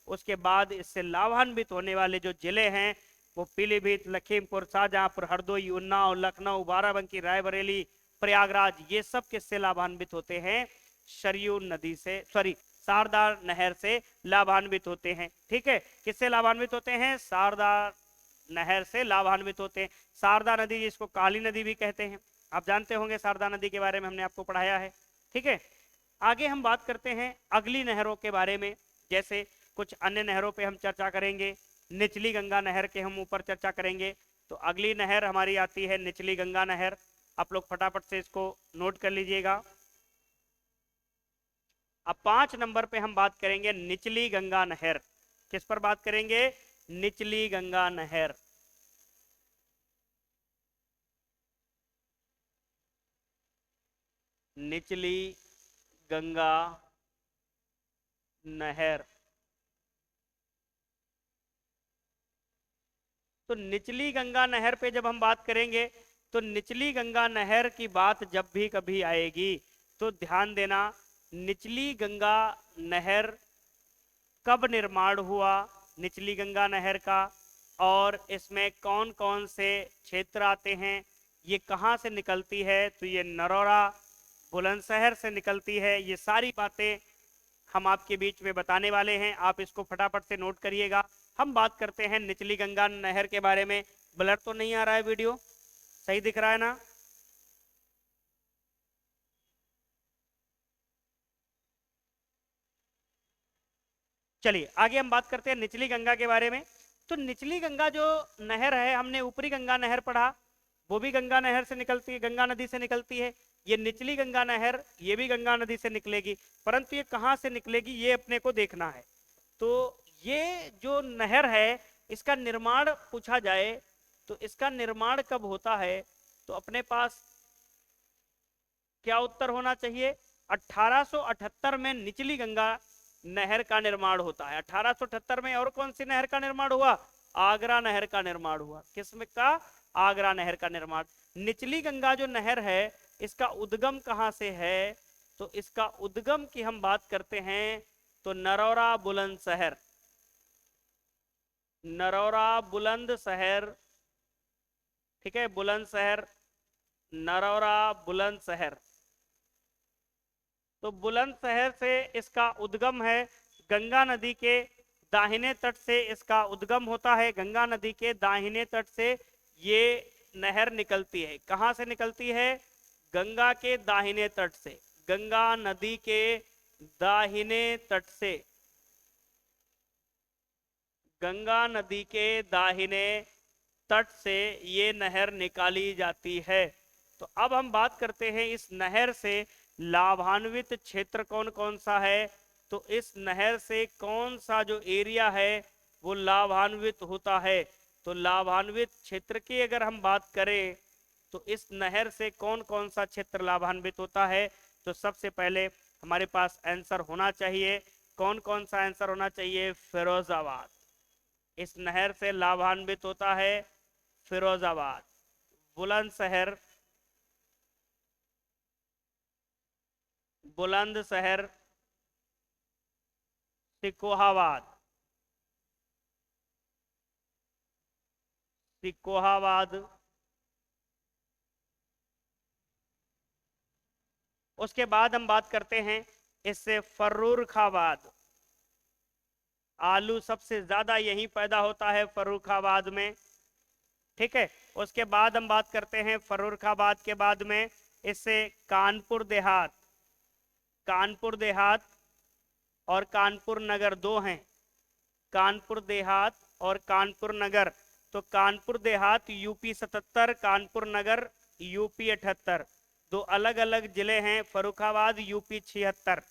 Speaker 1: उसके बाद इससे लाभान्वित होने वाले जो जिले हैं वो पीलीभीत, लखीमपुर, शाहजहांपुर, हरदोई, उन्नाव, लखनऊ, बाराबंकी, रायबरेली, प्रयागराज, ये सब किससे लाभान्वित होते हैं? सरयू नदी से, सॉरी, शारदा नहर से लाभान्वित होते हैं, ठीक है। किससे लाभान्वित होते हैं? शारदा नहर से लाभान्वित होते हैं। शारदा नदी जिसको काली नदी भी कहते हैं, आप जानते होंगे शारदा नदी के बारे में, हमने आपको पढ़ाया है, ठीक है। आगे हम बात करते हैं अगली नहरों के बारे में, जैसे कुछ अन्य नहरों पे हम चर्चा करेंगे। निचली गंगा नहर के हम ऊपर चर्चा करेंगे। तो अगली नहर हमारी आती है निचली गंगा नहर। आप लोग फटाफट से इसको नोट कर लीजिएगा। अब 5 नंबर पे हम बात करेंगे निचली गंगा नहर। किस पर बात करेंगे? निचली गंगा नहर। निचली गंगा नहर। तो निचली गंगा नहर पे जब हम बात करेंगे तो निचली गंगा नहर की बात जब भी कभी आएगी तो ध्यान देना, निचली गंगा नहर कब निर्माण हुआ निचली गंगा नहर का, और इसमें कौन कौन से क्षेत्र आते हैं, ये कहाँ से निकलती है? तो ये नरौरा, बुलंदशहर से निकलती है। ये सारी बातें हम आपके बीच में बताने वाले हैं, आप इसको फटाफट से नोट करिएगा। हम बात करते हैं निचली गंगा नहर के बारे में। ब्लर तो नहीं आ रहा है? वीडियो सही दिख रहा है ना? चलिए आगे हम बात करते हैं निचली गंगा के बारे में। तो निचली गंगा जो नहर है, हमने ऊपरी गंगा नहर पढ़ा, वो भी गंगा नहर से निकलती है, गंगा नदी से निकलती है। ये निचली गंगा नहर, ये भी गंगा नदी से निकलेगी, परंतु ये कहां से निकलेगी ये अपने को देखना है। तो ये जो नहर है इसका निर्माण पूछा जाए तो इसका निर्माण कब होता है, तो अपने पास क्या उत्तर होना चाहिए? 1878 में निचली गंगा नहर का निर्माण होता है। 1878 में और कौन सी नहर का निर्माण हुआ? आगरा नहर का निर्माण हुआ। किसमें का? आगरा नहर का निर्माण। निचली गंगा जो नहर है इसका उद्गम कहां से है? तो इसका उद्गम की हम बात करते हैं तो नरौरा बुलंदशहर, नरौरा बुलंदशहर, ठीक है, बुलंदशहर, नरौरा बुलंदशहर। तो बुलंदशहर से इसका उद्गम है। गंगा नदी के दाहिने तट से इसका उद्गम होता है। गंगा नदी के दाहिने तट से ये नहर निकलती है। कहां से निकलती है? गंगा के दाहिने तट से, गंगा नदी के दाहिने तट से, गंगा नदी के दाहिने तट से ये नहर निकाली जाती है। तो अब हम बात करते हैं इस नहर से लाभान्वित क्षेत्र कौन कौन सा है। तो इस नहर से कौन सा जो एरिया है वो लाभान्वित होता है? तो लाभान्वित क्षेत्र की अगर हम बात करें तो इस नहर से कौन कौन सा क्षेत्र लाभान्वित होता है? तो सबसे पहले हमारे पास आंसर होना चाहिए, कौन कौन सा आंसर होना चाहिए? फिरोजाबाद। इस नहर से लाभान्वित होता है फिरोजाबाद। बुलंदशहर, बुलंदशहर, सिकोहाबाद, सिकोहाबाद। उसके बाद हम बात करते हैं इससे फर्रुखाबाद। आलू सबसे ज्यादा यहीं पैदा होता है फर्रुखाबाद में, ठीक है। उसके बाद हम बात करते हैं फर्रुखाबाद के बाद में इससे कानपुर देहात, कानपुर देहात और कानपुर नगर दो हैं, कानपुर देहात और कानपुर नगर। तो कानपुर देहात यूपी 77, कानपुर नगर यूपी 78, दो अलग अलग जिले हैं। फर्रुखाबाद यूपी 76,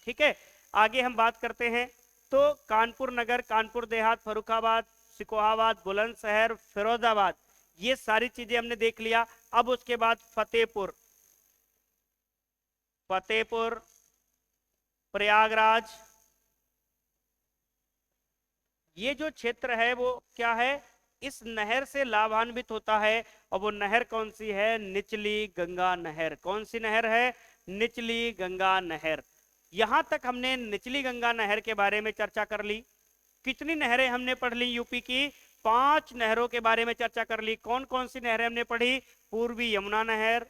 Speaker 1: ठीक है। आगे हम बात करते हैं तो कानपुर नगर, कानपुर देहात, फर्रुखाबाद, सिकोहाबाद, बुलंदशहर, फिरोजाबाद, ये सारी चीजें हमने देख लिया। अब उसके बाद फतेहपुर, फतेहपुर, प्रयागराज, ये जो क्षेत्र है वो क्या है, इस नहर से लाभान्वित होता है। और वो नहर कौन सी है, निचली गंगा नहर। कौन सी नहर है, निचली गंगा नहर। यहां तक हमने निचली गंगा नहर के बारे में चर्चा कर ली। कितनी नहरें हमने पढ़ ली यूपी की, 5 नहरों के बारे में चर्चा कर ली। कौन कौन सी नहरें हमने पढ़ी, पूर्वी यमुना नहर,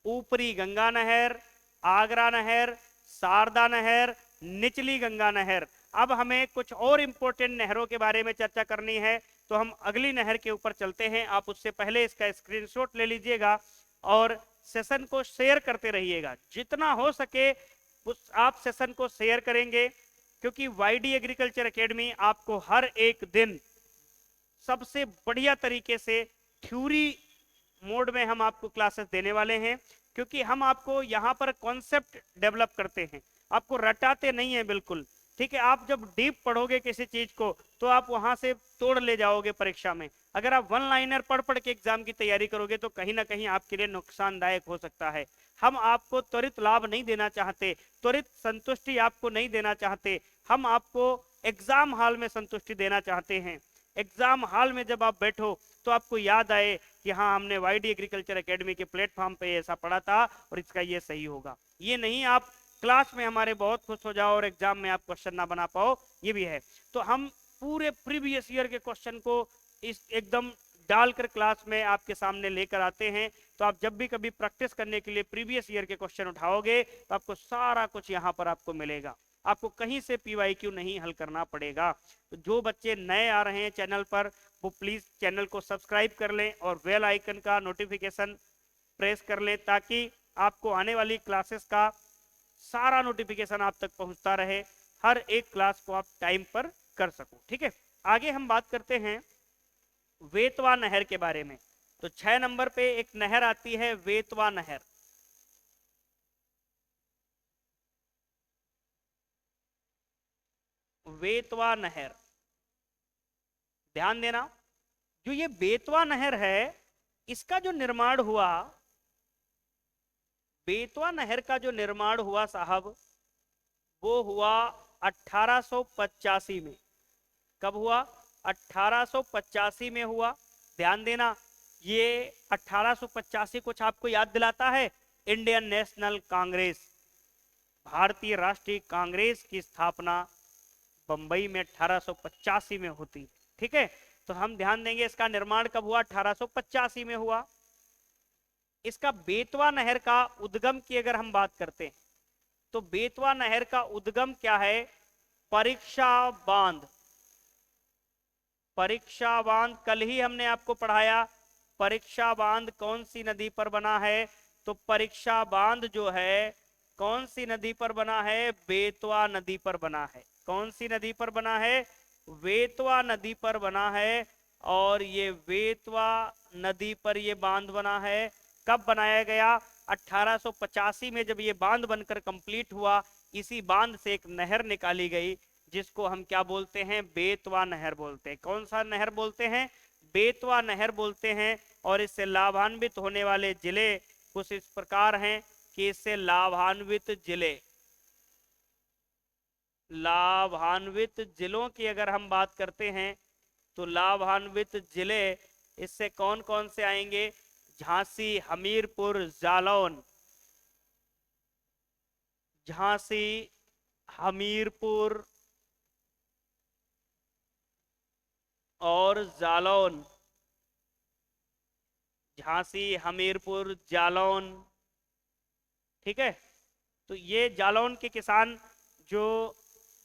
Speaker 1: ऊपरी गंगा नहर, आगरा नहर, शारदा नहर, निचली गंगा नहर। अब हमें कुछ और इंपॉर्टेंट नहरों के बारे में चर्चा करनी है, तो हम अगली नहर के ऊपर चलते हैं। आप उससे पहले इसका स्क्रीनशॉट ले लीजिएगा और सेशन को शेयर करते रहिएगा, जितना हो सके उस आप सेशन को शेयर करेंगे, क्योंकि वाईडी एग्रीकल्चर एकेडमी आपको हर एक दिन सबसे बढ़िया तरीके से थ्योरी मोड में हम आपको क्लासेस देने वाले हैं। क्योंकि हम आपको यहाँ पर कॉन्सेप्ट डेवलप करते हैं, आपको रटाते नहीं है बिल्कुल, ठीक है। आप जब डीप पढ़ोगे किसी चीज को तो आप वहां से तोड़ ले जाओगे परीक्षा में। अगर आप वन लाइनर पढ़ पढ़ के एग्जाम की तैयारी करोगे तो कहीं ना कहीं आपके लिए नुकसानदायक हो सकता है। हम आपको त्वरित लाभ नहीं देना चाहते, त्वरित संतुष्टि आपको नहीं देना चाहते, हम आपको एग्जाम हॉल में संतुष्टि देना चाहते हैं। एग्जाम हॉल में जब आप बैठो तो आपको याद आए कि हाँ, हमने वाईडी एग्रीकल्चर एकेडमी के प्लेटफॉर्म पे ऐसा पढ़ा था और इसका ये सही होगा। ये नहीं आप क्लास में हमारे बहुत खुश हो जाओ और एग्जाम में आप क्वेश्चन ना बना पाओ, ये भी है। तो हम पूरे प्रीवियस ईयर के क्वेश्चन को इस एकदम डालकर क्लास में आपके सामने लेकर आते हैं। तो आप जब भी कभी प्रैक्टिस करने के लिए प्रीवियस ईयर के क्वेश्चन उठाओगे तो आपको सारा कुछ यहाँ पर आपको मिलेगा, आपको कहीं से पीवाईक्यू नहीं हल करना पड़ेगा। तो जो बच्चे नए आ रहे हैं चैनल पर, वो प्लीज चैनल को सब्सक्राइब कर लें और बेल आइकन का नोटिफिकेशन प्रेस कर लें, ताकि आपको आने वाली क्लासेस का सारा नोटिफिकेशन आप तक पहुंचता रहे, हर एक क्लास को आप टाइम पर कर सको, ठीक है। आगे हम बात करते हैं वेतवा नहर के बारे में। तो 6 नंबर पे एक नहर आती है वेतवा नहर। वेतवा नहर, ध्यान देना, जो ये बेतवा नहर है इसका जो निर्माण हुआ, बेतवा नहर का जो निर्माण हुआ साहब, वो हुआ 1885 में। कब हुआ, 1885 में हुआ। ध्यान देना, ये 1885 कुछ आपको याद दिलाता है, इंडियन नेशनल कांग्रेस, भारतीय राष्ट्रीय कांग्रेस की स्थापना बंबई में 1885 में होती, ठीक है। तो हम ध्यान देंगे इसका निर्माण कब हुआ, 1885 में हुआ। इसका बेतवा नहर का उद्गम की अगर हम बात करते हैं तो बेतवा नहर का उद्गम क्या है, परीक्षा बांध। परीक्षा बांध कल ही हमने आपको पढ़ाया, परीक्षा बांध कौन सी नदी पर बना है, तो परीक्षा बांध जो है कौन सी नदी पर बना है, बेतवा नदी पर बना है। कौन सी नदी पर बना है, वेतवा नदी पर बना है। और ये वेतवा नदी पर ये बांध बना है। कब बनाया गया, 1885 में जब ये बांध बनकर कंप्लीट हुआ। इसी बांध से एक नहर निकाली गई जिसको हम क्या बोलते हैं, बेतवा नहर बोलते हैं। कौन सा नहर बोलते हैं, बेतवा नहर बोलते हैं। और इससे लाभान्वित होने वाले जिले कुछ इस प्रकार हैं कि इससे लाभान्वित जिले, लाभान्वित जिलों की अगर हम बात करते हैं तो लाभान्वित जिले इससे कौन कौन से आएंगे, झांसी, हमीरपुर, जालौन, झांसी, हमीरपुर और जालौन। झांसी, हमीरपुर, जालौन। ठीक है, तो ये जालौन के किसान जो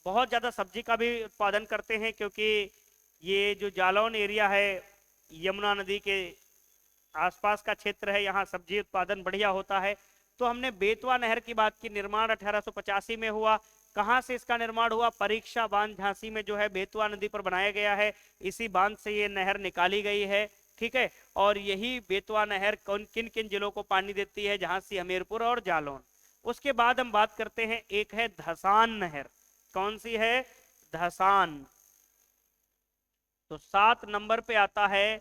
Speaker 1: बहुत ज़्यादा सब्जी का भी उत्पादन करते हैं, क्योंकि ये जो जालौन एरिया है यमुना नदी के आसपास का क्षेत्र है, यहाँ सब्जी उत्पादन बढ़िया होता है। तो हमने बेतवा नहर की बात की, निर्माण 1885 में हुआ। कहाँ से इसका निर्माण हुआ? परीक्षा बांध झांसी में जो है बेतवा नदी पर बनाया गया है, इसी बांध से ये नहर निकाली गई है। ठीक है, और यही बेतवा नहर कौन किन किन जिलों को पानी देती है? झांसी, हमीरपुर और जालौन। उसके बाद हम बात करते हैं, एक है धसान नहर। कौन सी है? धसान। तो 7 नंबर पे आता है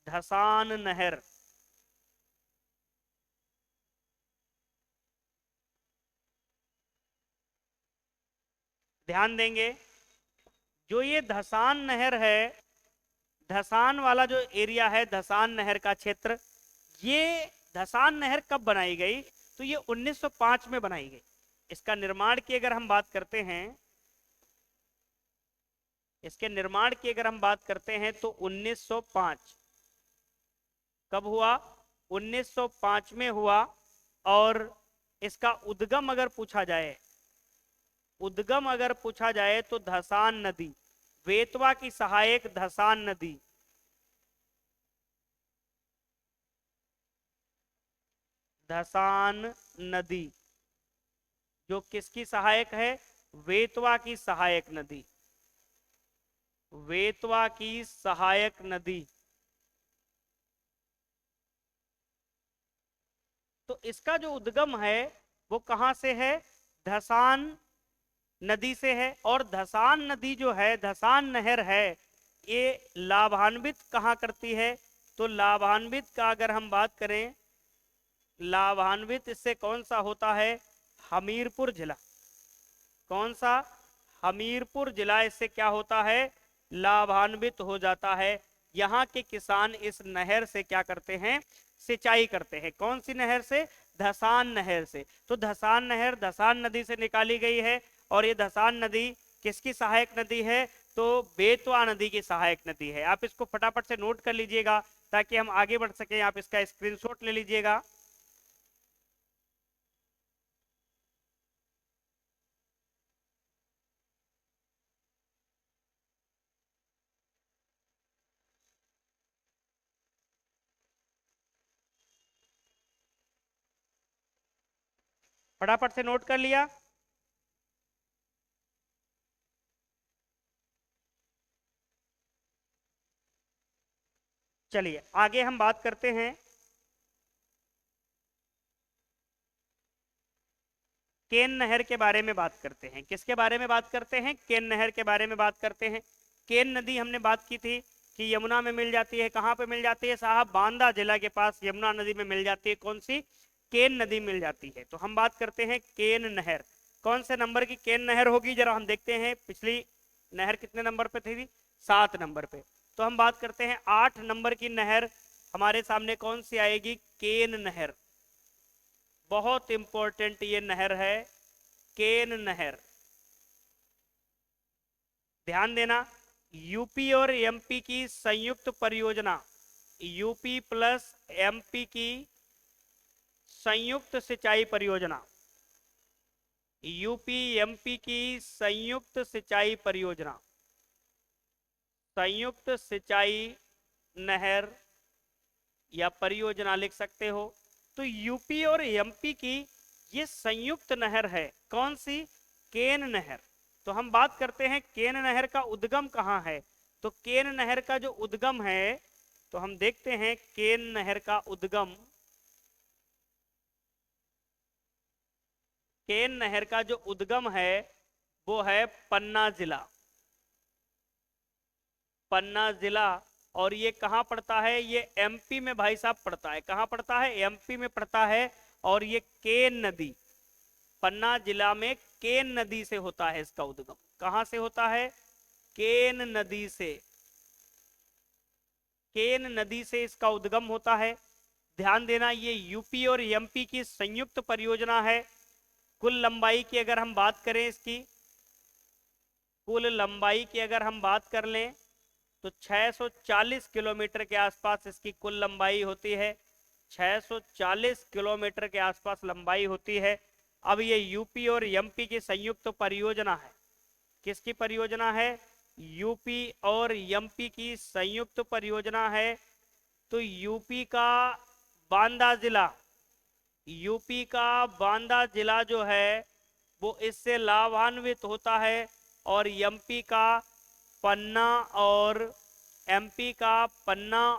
Speaker 1: धसान नहर। ध्यान देंगे, जो ये धसान नहर है, धसान वाला जो एरिया है, धसान नहर का क्षेत्र, ये धसान नहर कब बनाई गई? तो ये 1905 में बनाई गई। इसका निर्माण की अगर हम बात करते हैं, इसके निर्माण की अगर हम बात करते हैं तो 1905 कब हुआ? 1905 में हुआ। और इसका उद्गम अगर पूछा जाए, उद्गम अगर पूछा जाए तो धसान नदी, बेतवा की सहायक धसान नदी। धसान नदी जो किसकी सहायक है? बेतवा की सहायक नदी। बेतवा की सहायक नदी। तो इसका जो उद्गम है वो कहां से है? धसान नदी से है। और धसान नदी जो है, धसान नहर है, ये लाभान्वित कहां करती है? तो लाभान्वित का अगर हम बात करें, लाभान्वित इससे कौन सा होता है? हमीरपुर जिला। कौन सा? हमीरपुर जिला इससे क्या होता है? लाभान्वित हो जाता है। यहाँ के किसान इस नहर से क्या करते हैं? सिंचाई करते हैं। कौन सी नहर से? धसान नहर से। तो धसान नहर धसान नदी से निकाली गई है। और ये धसान नदी किसकी सहायक नदी है? तो बेतवा नदी की सहायक नदी है। आप इसको फटाफट से नोट कर लीजिएगा ताकि हम आगे बढ़ सकें। आप इसका स्क्रीनशॉट ले लीजिएगा। फटाफट से नोट कर लिया? चलिए आगे हम बात करते हैं। केन नहर के बारे में बात करते हैं। किसके बारे में बात करते हैं? केन नहर के बारे में बात करते हैं। केन नदी हमने बात की थी कि यमुना में मिल जाती है। कहाँ पे मिल जाती है साहब? बांदा जिला के पास यमुना नदी में मिल जाती है। कौन सी? केन नदी मिल जाती है। तो हम बात करते हैं केन नहर। कौन से नंबर की केन नहर होगी? जरा हम देखते हैं पिछली नहर कितने नंबर पे थी? 7 नंबर पे। तो हम बात करते हैं 8 नंबर की नहर हमारे सामने कौन सी आएगी? केन नहर। बहुत इंपॉर्टेंट ये नहर है, केन नहर। ध्यान देना, यूपी और एमपी की संयुक्त परियोजना, यूपी प्लस एमपी की संयुक्त सिंचाई परियोजना, यूपी एमपी की संयुक्त सिंचाई परियोजना, संयुक्त सिंचाई नहर या परियोजना लिख सकते हो। तो यूपी और एमपी की ये संयुक्त नहर है। कौन सी? केन नहर। तो हम बात करते हैं केन नहर का उद्गम कहाँ है। तो केन नहर का जो उद्गम है, तो हम देखते हैं केन नहर का उद्गम, केन नहर का जो उद्गम है वो है पन्ना जिला। पन्ना जिला। और ये कहाँ पड़ता है? ये एमपी में भाई साहब पड़ता है। कहाँ पड़ता है? एमपी में पड़ता है। और ये केन नदी, पन्ना जिला में केन नदी से होता है इसका उद्गम। कहां से होता है? केन नदी से। केन नदी से इसका उद्गम होता है। ध्यान देना, ये यूपी और एमपी की संयुक्त परियोजना है। कुल लंबाई की अगर हम बात करें, इसकी कुल लंबाई की अगर हम बात कर लें तो 640 किलोमीटर के आसपास इसकी कुल लंबाई होती है। 640 किलोमीटर के आसपास लंबाई होती है। अब ये यूपी और एमपी की संयुक्त परियोजना है। किसकी परियोजना है? यूपी और एमपी की संयुक्त परियोजना है। तो यूपी का बांदा जिला जो है वो इससे लाभान्वित होता है, और एमपी का पन्ना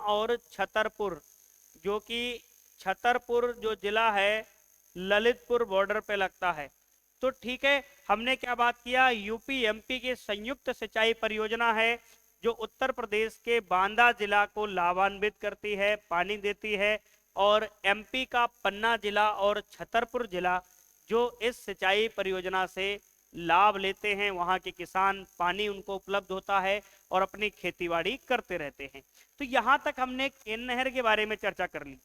Speaker 1: और छतरपुर, जो कि छतरपुर जो जिला है ललितपुर बॉर्डर पे लगता है। तो ठीक है, हमने क्या बात किया, यूपी एमपी की संयुक्त सिंचाई परियोजना है जो उत्तर प्रदेश के बांदा जिला को लाभान्वित करती है, पानी देती है, और एमपी का पन्ना जिला और छतरपुर जिला जो इस सिंचाई परियोजना से लाभ लेते हैं, वहां के किसान, पानी उनको उपलब्ध होता है और अपनी खेतीबाड़ी करते रहते हैं। तो यहां तक हमने केन नहर के बारे में चर्चा कर ली।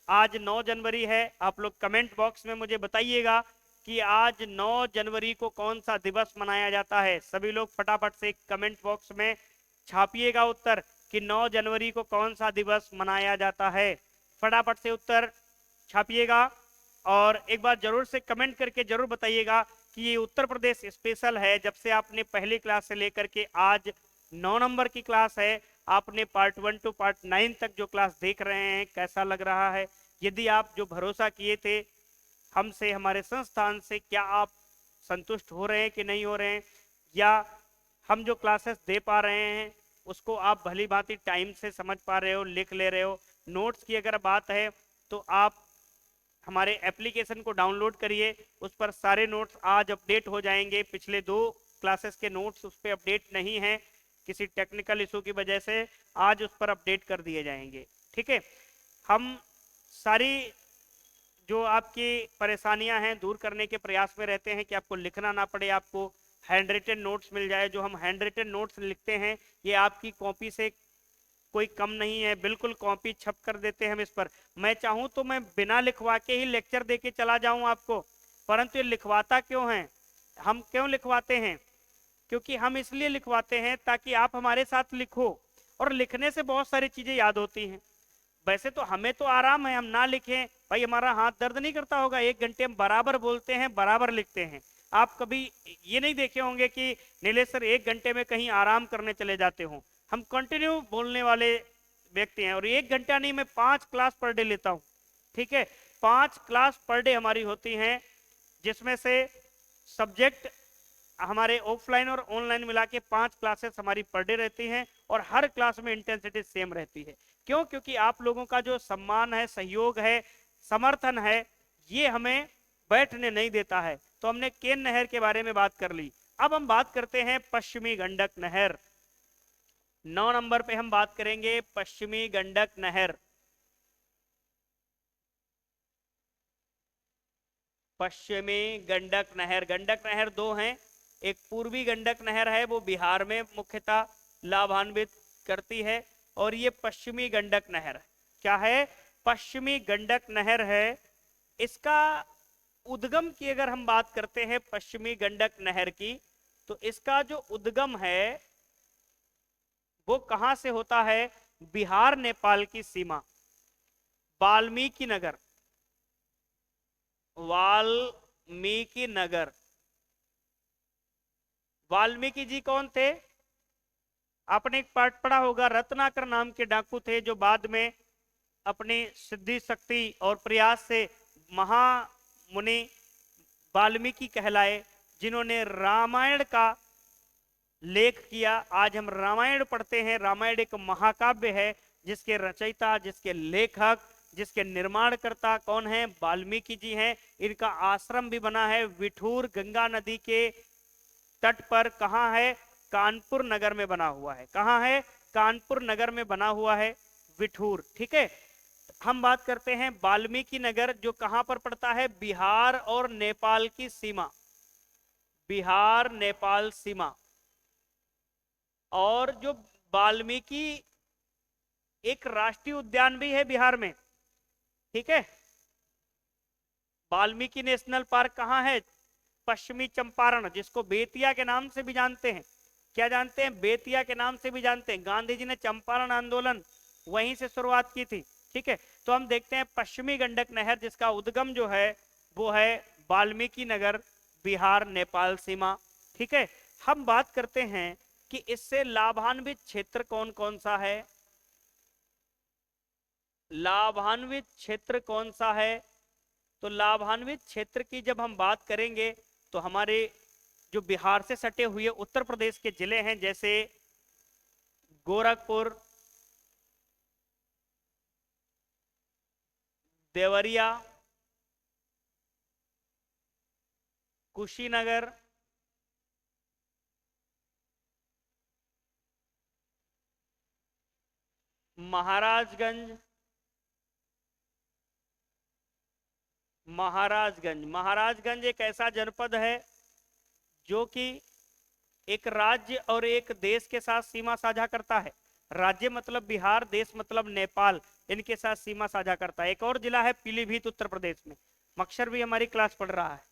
Speaker 1: आज 9 जनवरी है, आप लोग कमेंट बॉक्स में मुझे बताइएगा कि आज 9 जनवरी को कौन सा दिवस मनाया जाता है। सभी लोग फटाफट से कमेंट बॉक्स में छापिएगा उत्तर कि 9 जनवरी को कौन सा दिवस मनाया जाता है। फटाफट से उत्तर छापिएगा और एक बार जरूर से कमेंट करके जरूर बताइएगा कि ये उत्तर प्रदेश स्पेशल है। जब से आपने पहली क्लास से लेकर के आज 9 नंबर की क्लास है, आपने पार्ट 1 टू पार्ट 9 तक जो क्लास देख रहे हैं, कैसा लग रहा है? यदि आप जो भरोसा किए थे हमसे, हमारे संस्थान से, क्या आप संतुष्ट हो रहे हैं कि नहीं हो रहे हैं, या हम जो क्लासेस दे पा रहे हैं उसको आप भली भांति टाइम से समझ पा रहे हो, लिख ले रहे हो? नोट्स की अगर बात है तो आप हमारे एप्लीकेशन को डाउनलोड करिए, उस पर सारे नोट्स आज अपडेट हो जाएंगे। पिछले 2 क्लासेस के नोट्स उस पर अपडेट नहीं है, किसी टेक्निकल इशू की वजह से, आज उस पर अपडेट कर दिए जाएंगे। ठीक है, हम सारी जो आपकी परेशानियां हैं दूर करने के प्रयास में रहते हैं कि आपको लिखना ना पड़े, आपको हैंड रिटन नोट्स मिल जाए। जो हम हैंड रिटन नोट्स लिखते हैं ये आपकी कॉपी से कोई कम नहीं है, बिल्कुल कॉपी छप कर देते हैं हम इस पर। मैं चाहूं तो मैं बिना लिखवा के ही लेक्चर दे के चला जाऊं आपको, परंतु ये लिखवाता क्यों है? हम क्यों लिखवाते हैं? क्योंकि हम इसलिए लिखवाते हैं ताकि आप हमारे साथ लिखो, और लिखने से बहुत सारी चीजें याद होती हैं। वैसे तो हमें तो आराम है, हम ना लिखें भाई, हमारा हाथ दर्द नहीं करता होगा, 1 घंटे हम बराबर बोलते हैं, बराबर लिखते हैं। आप कभी ये नहीं देखे होंगे कि नीलेश सर 1 घंटे में कहीं आराम करने चले जाते हो। हम कंटिन्यू बोलने वाले व्यक्ति हैं, और 1 घंटा नहीं, मैं 5 क्लास पर डे लेता हूं। ठीक है, 5 क्लास पर डे हमारी होती हैं, जिसमें से सब्जेक्ट हमारे ऑफलाइन और ऑनलाइन मिला के 5 क्लासेस हमारी पर डे रहती हैं, और हर क्लास में इंटेंसिटी सेम रहती है। क्यों? क्योंकि आप लोगों का जो सम्मान है, सहयोग है, समर्थन है, ये हमें बैठने नहीं देता है। तो हमने केन नहर के बारे में बात कर ली। अब हम बात करते हैं पश्चिमी गंडक नहर। 9 नंबर पे हम बात करेंगे पश्चिमी गंडक नहर। पश्चिमी गंडक नहर, गंडक नहर 2 हैं। एक पूर्वी गंडक नहर है, वो बिहार में मुख्यतः लाभान्वित करती है, और ये पश्चिमी गंडक नहर क्या है? पश्चिमी गंडक नहर है। इसका उद्गम की अगर हम बात करते हैं पश्चिमी गंडक नहर की, तो इसका जो उद्गम है वो कहां से होता है? बिहार नेपाल की सीमा, वाल्मीकि नगर। वाल्मीकि नगर, वाल्मीकि जी कौन थे? आपने एक पाठ पढ़ा होगा, रत्नाकर नाम के डाकू थे जो बाद में अपनी सिद्धि शक्ति और प्रयास से महामुनि वाल्मीकि कहलाए, जिन्होंने रामायण का लेख किया। आज हम रामायण पढ़ते हैं। रामायण एक महाकाव्य है जिसके रचयिता, जिसके लेखक, जिसके निर्माणकर्ता कौन है? वाल्मीकि जी हैं। इनका आश्रम भी बना है विठूर, गंगा नदी के तट पर। कहां है? कानपुर नगर में बना हुआ है। कहां है? कानपुर नगर में बना हुआ है विठूर। ठीक है, हम बात करते हैं वाल्मीकि नगर, जो कहां पर पड़ता है? बिहार और नेपाल की सीमा, बिहार नेपाल सीमा। और जो वाल्मीकि एक राष्ट्रीय उद्यान भी है बिहार में। ठीक है, वाल्मीकि नेशनल पार्क कहाँ है? पश्चिमी चंपारण, जिसको बेतिया के नाम से भी जानते हैं। क्या जानते हैं? बेतिया के नाम से भी जानते हैं। गांधी जी ने चंपारण आंदोलन वहीं से शुरुआत की थी। ठीक है, तो हम देखते हैं पश्चिमी गंडक नहर जिसका उद्गम जो है वो है वाल्मीकि नगर, बिहार नेपाल सीमा। ठीक है, हम बात करते हैं कि इससे लाभान्वित क्षेत्र कौन कौन सा है। लाभान्वित क्षेत्र कौन सा है? तो लाभान्वित क्षेत्र की जब हम बात करेंगे तो हमारे जो बिहार से सटे हुए उत्तर प्रदेश के जिले हैं, जैसे गोरखपुर, देवरिया, कुशीनगर, महाराजगंज, महाराजगंज एक ऐसा जनपद है जो कि एक राज्य और एक देश के साथ सीमा साझा करता है। राज्य मतलब बिहार, देश मतलब नेपाल, इनके साथ सीमा साझा करता है। एक और जिला है पीलीभीत उत्तर प्रदेश में। मक्सर भी हमारी क्लास पढ़ रहा है,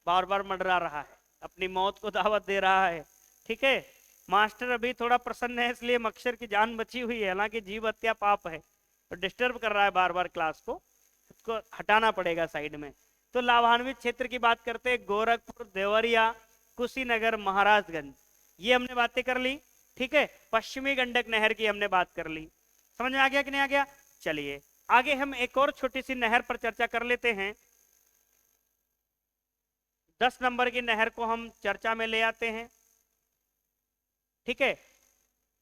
Speaker 1: बार बार मंडरा रहा है, अपनी मौत को दावत दे रहा है। ठीक है, मास्टर अभी थोड़ा प्रसन्न है इसलिए मक्सर की जान बची हुई है, हालांकि जीव हत्या पाप है, तो डिस्टर्ब कर रहा है बार बार क्लास को, उसको हटाना पड़ेगा साइड में। तो लाभान्वित क्षेत्र की बात करते हैं, गोरखपुर, देवरिया, कुशीनगर, महाराजगंज, ये हमने बातें कर ली। ठीक है, पश्चिमी गंडक नहर की हमने बात कर ली। समझ में आ गया कि नहीं आ गया? चलिए आगे हम एक और छोटी सी नहर पर चर्चा कर लेते हैं। 10 नंबर की नहर को हम चर्चा में ले आते हैं। ठीक है,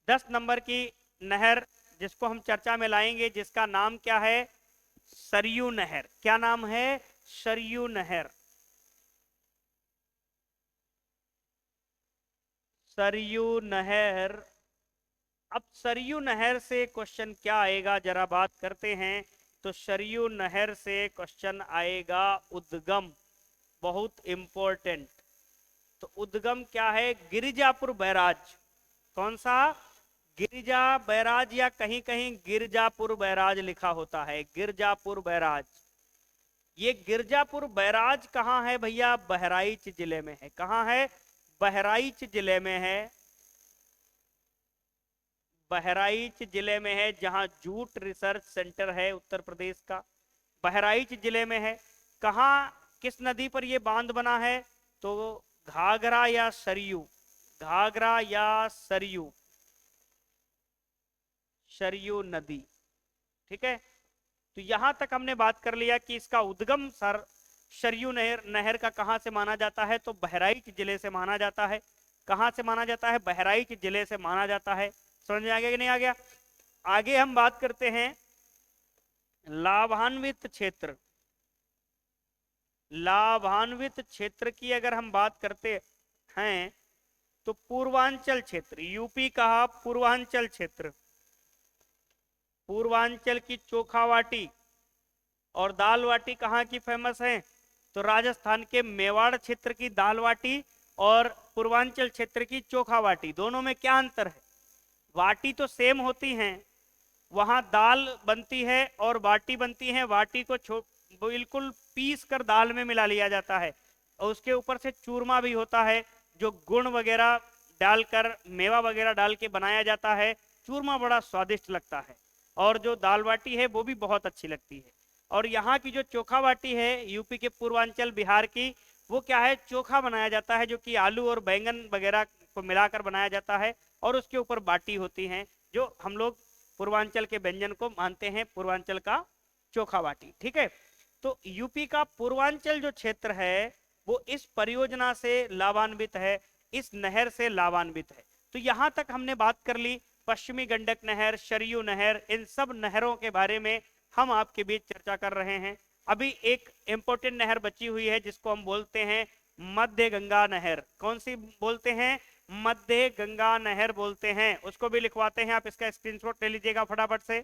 Speaker 1: 10 नंबर की नहर जिसको हम चर्चा में लाएंगे, जिसका नाम क्या है? सरयू नहर। क्या नाम है? सरयू नहर। सरयू नहर। अब सरयू नहर से क्वेश्चन क्या आएगा, जरा बात करते हैं। तो सरयू नहर से क्वेश्चन आएगा उद्गम, बहुत इंपॉर्टेंट। तो उद्गम क्या है? गिरिजापुर बैराज। कौन सा? गिरिजा बैराज, या कहीं कहीं गिरजापुर बैराज लिखा होता है, गिरजापुर बैराज। ये गिरजापुर बैराज कहाँ है भैया? बहराइच जिले में है। कहाँ है? बहराइच जिले में है। बहराइच जिले में है, जहां जूट रिसर्च सेंटर है उत्तर प्रदेश का, बहराइच जिले में है। कहा, किस नदी पर यह बांध बना है? तो घाघरा या सरयू, घाघरा या सरयू, सरयू नदी। ठीक है, तो यहां तक हमने बात कर लिया कि इसका उद्गम सरयू नहर नहर का कहां से माना जाता है? तो बहराइच जिले से माना जाता है। कहां से माना जाता है? बहराइच जिले से माना जाता है। समझ में आ गया कि नहीं आ गया? आगे हम बात करते हैं लाभान्वित क्षेत्र। लाभान्वित क्षेत्र की अगर हम बात करते हैं तो पूर्वांचल क्षेत्र, यूपी का पूर्वांचल क्षेत्र, पूर्वांचल की चोखावाटी और दाल बाटी कहाँ की फेमस है? तो राजस्थान के मेवाड़ क्षेत्र की दाल बाटी और पूर्वांचल क्षेत्र की चोखा बाटी, दोनों में क्या अंतर है? बाटी तो सेम होती हैं, वहां दाल बनती है और बाटी बनती है। बाटी को बिल्कुल पीस कर दाल में मिला लिया जाता है और उसके ऊपर से चूरमा भी होता है, जो गुड़ वगैरह डालकर, मेवा वगैरह डाल के बनाया जाता है। चूरमा बड़ा स्वादिष्ट लगता है और जो दाल बाटी है वो भी बहुत अच्छी लगती है। और यहाँ की जो चोखा बाटी है यूपी के पूर्वांचल बिहार की, वो क्या है? चोखा बनाया जाता है, जो कि आलू और बैंगन वगैरह को मिलाकर बनाया जाता है और उसके ऊपर बाटी होती है, जो हम लोग पूर्वांचल के व्यंजन को मानते हैं, पूर्वांचल का चोखा बाटी। ठीक है, तो यूपी का पूर्वांचल जो क्षेत्र है वो इस परियोजना से लाभान्वित है, इस नहर से लाभान्वित है। तो यहां तक हमने बात कर ली पश्चिमी गंडक नहर, सरयू नहर, इन सब नहरों के बारे में हम आपके बीच चर्चा कर रहे हैं। अभी एक इंपॉर्टेंट नहर बची हुई है जिसको हम बोलते हैं मध्य गंगा नहर। कौन सी बोलते हैं? मध्य गंगा नहर बोलते हैं। उसको भी लिखवाते हैं, आप इसका स्क्रीनशॉट ले लीजिएगा फटाफट से।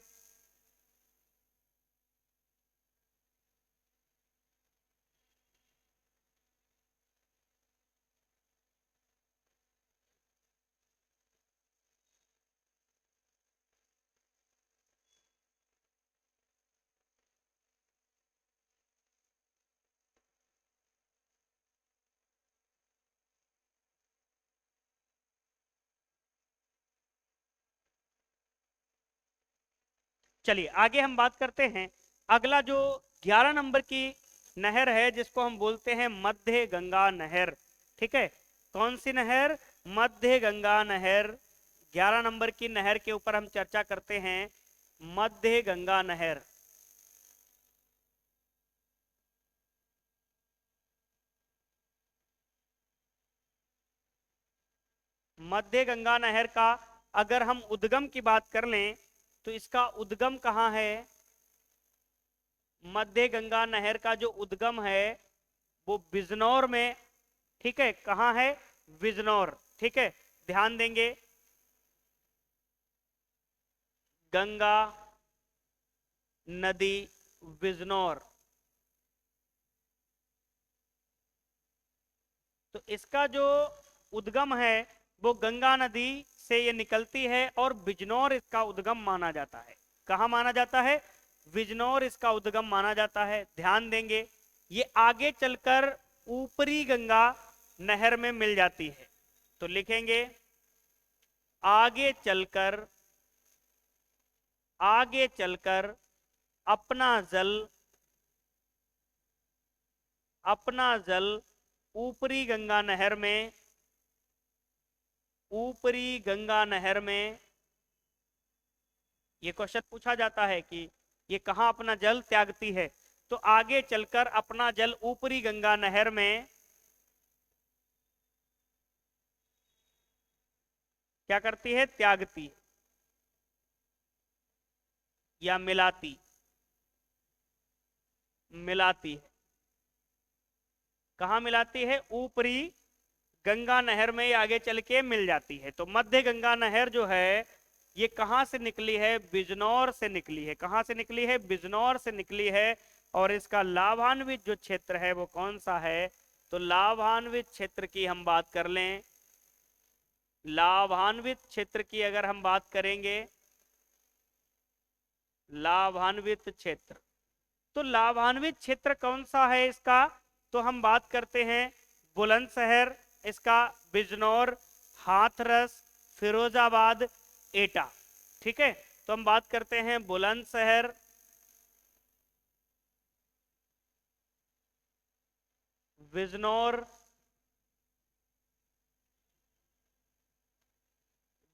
Speaker 1: चलिए आगे हम बात करते हैं। अगला जो 11 नंबर की नहर है जिसको हम बोलते हैं मध्य गंगा नहर। ठीक है, कौन सी नहर? मध्य गंगा नहर। 11 नंबर की नहर के ऊपर हम चर्चा करते हैं, मध्य गंगा नहर। मध्य गंगा नहर का अगर हम उद्गम की बात कर लें तो इसका उद्गम कहाँ है? मध्य गंगा नहर का जो उद्गम है वो बिजनौर में। ठीक है, कहाँ है? बिजनौर। ठीक है, ध्यान देंगे, गंगा नदी बिजनौर। तो इसका जो उद्गम है वो गंगा नदी से ये निकलती है और बिजनौर इसका उद्गम माना जाता है। कहाँ माना जाता है? बिजनौर इसका उद्गम माना जाता है। ध्यान देंगे, ये आगे चलकर ऊपरी गंगा नहर में मिल जाती है। तो लिखेंगे आगे चलकर, आगे चलकर अपना जल, अपना जल ऊपरी गंगा नहर में, ऊपरी गंगा नहर में। ये क्वेश्चन पूछा जाता है कि ये कहां अपना जल त्यागती है? तो आगे चलकर अपना जल ऊपरी गंगा नहर में क्या करती है? त्यागती या मिलाती, मिलाती है। कहां मिलाती है? ऊपरी गंगा नहर में ये आगे चल के मिल जाती है। तो मध्य गंगा नहर जो है ये कहां से निकली है? बिजनौर से निकली है। कहां से निकली है? बिजनौर से निकली है। और इसका लाभान्वित जो क्षेत्र है वो कौन सा है? तो लाभान्वित क्षेत्र की हम बात कर लें, लाभान्वित क्षेत्र की अगर हम बात करेंगे, लाभान्वित क्षेत्र, तो लाभान्वित क्षेत्र कौन सा है इसका? तो हम बात करते हैं बुलंदशहर, इसका बिजनौर, हाथरस, फिरोजाबाद, एटा। ठीक है, तो हम बात करते हैं बुलंदशहर, बिजनौर,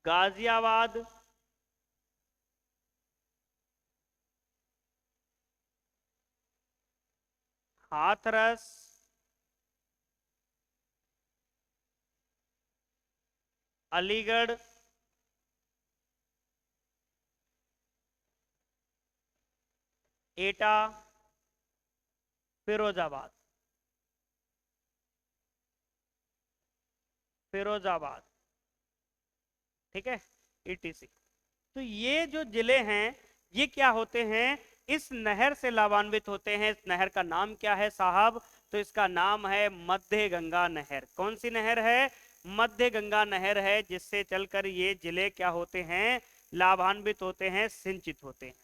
Speaker 1: गाजियाबाद, हाथरस, अलीगढ़, एटा, फिरोजाबाद, फिरोजाबाद। ठीक है, ईटीसी। तो ये जो जिले हैं ये क्या होते हैं? इस नहर से लाभान्वित होते हैं। इस नहर का नाम क्या है साहब? तो इसका नाम है मध्य गंगा नहर। कौन सी नहर है? मध्य गंगा नहर है, जिससे चलकर ये जिले क्या होते हैं? लाभान्वित होते हैं, सिंचित होते हैं।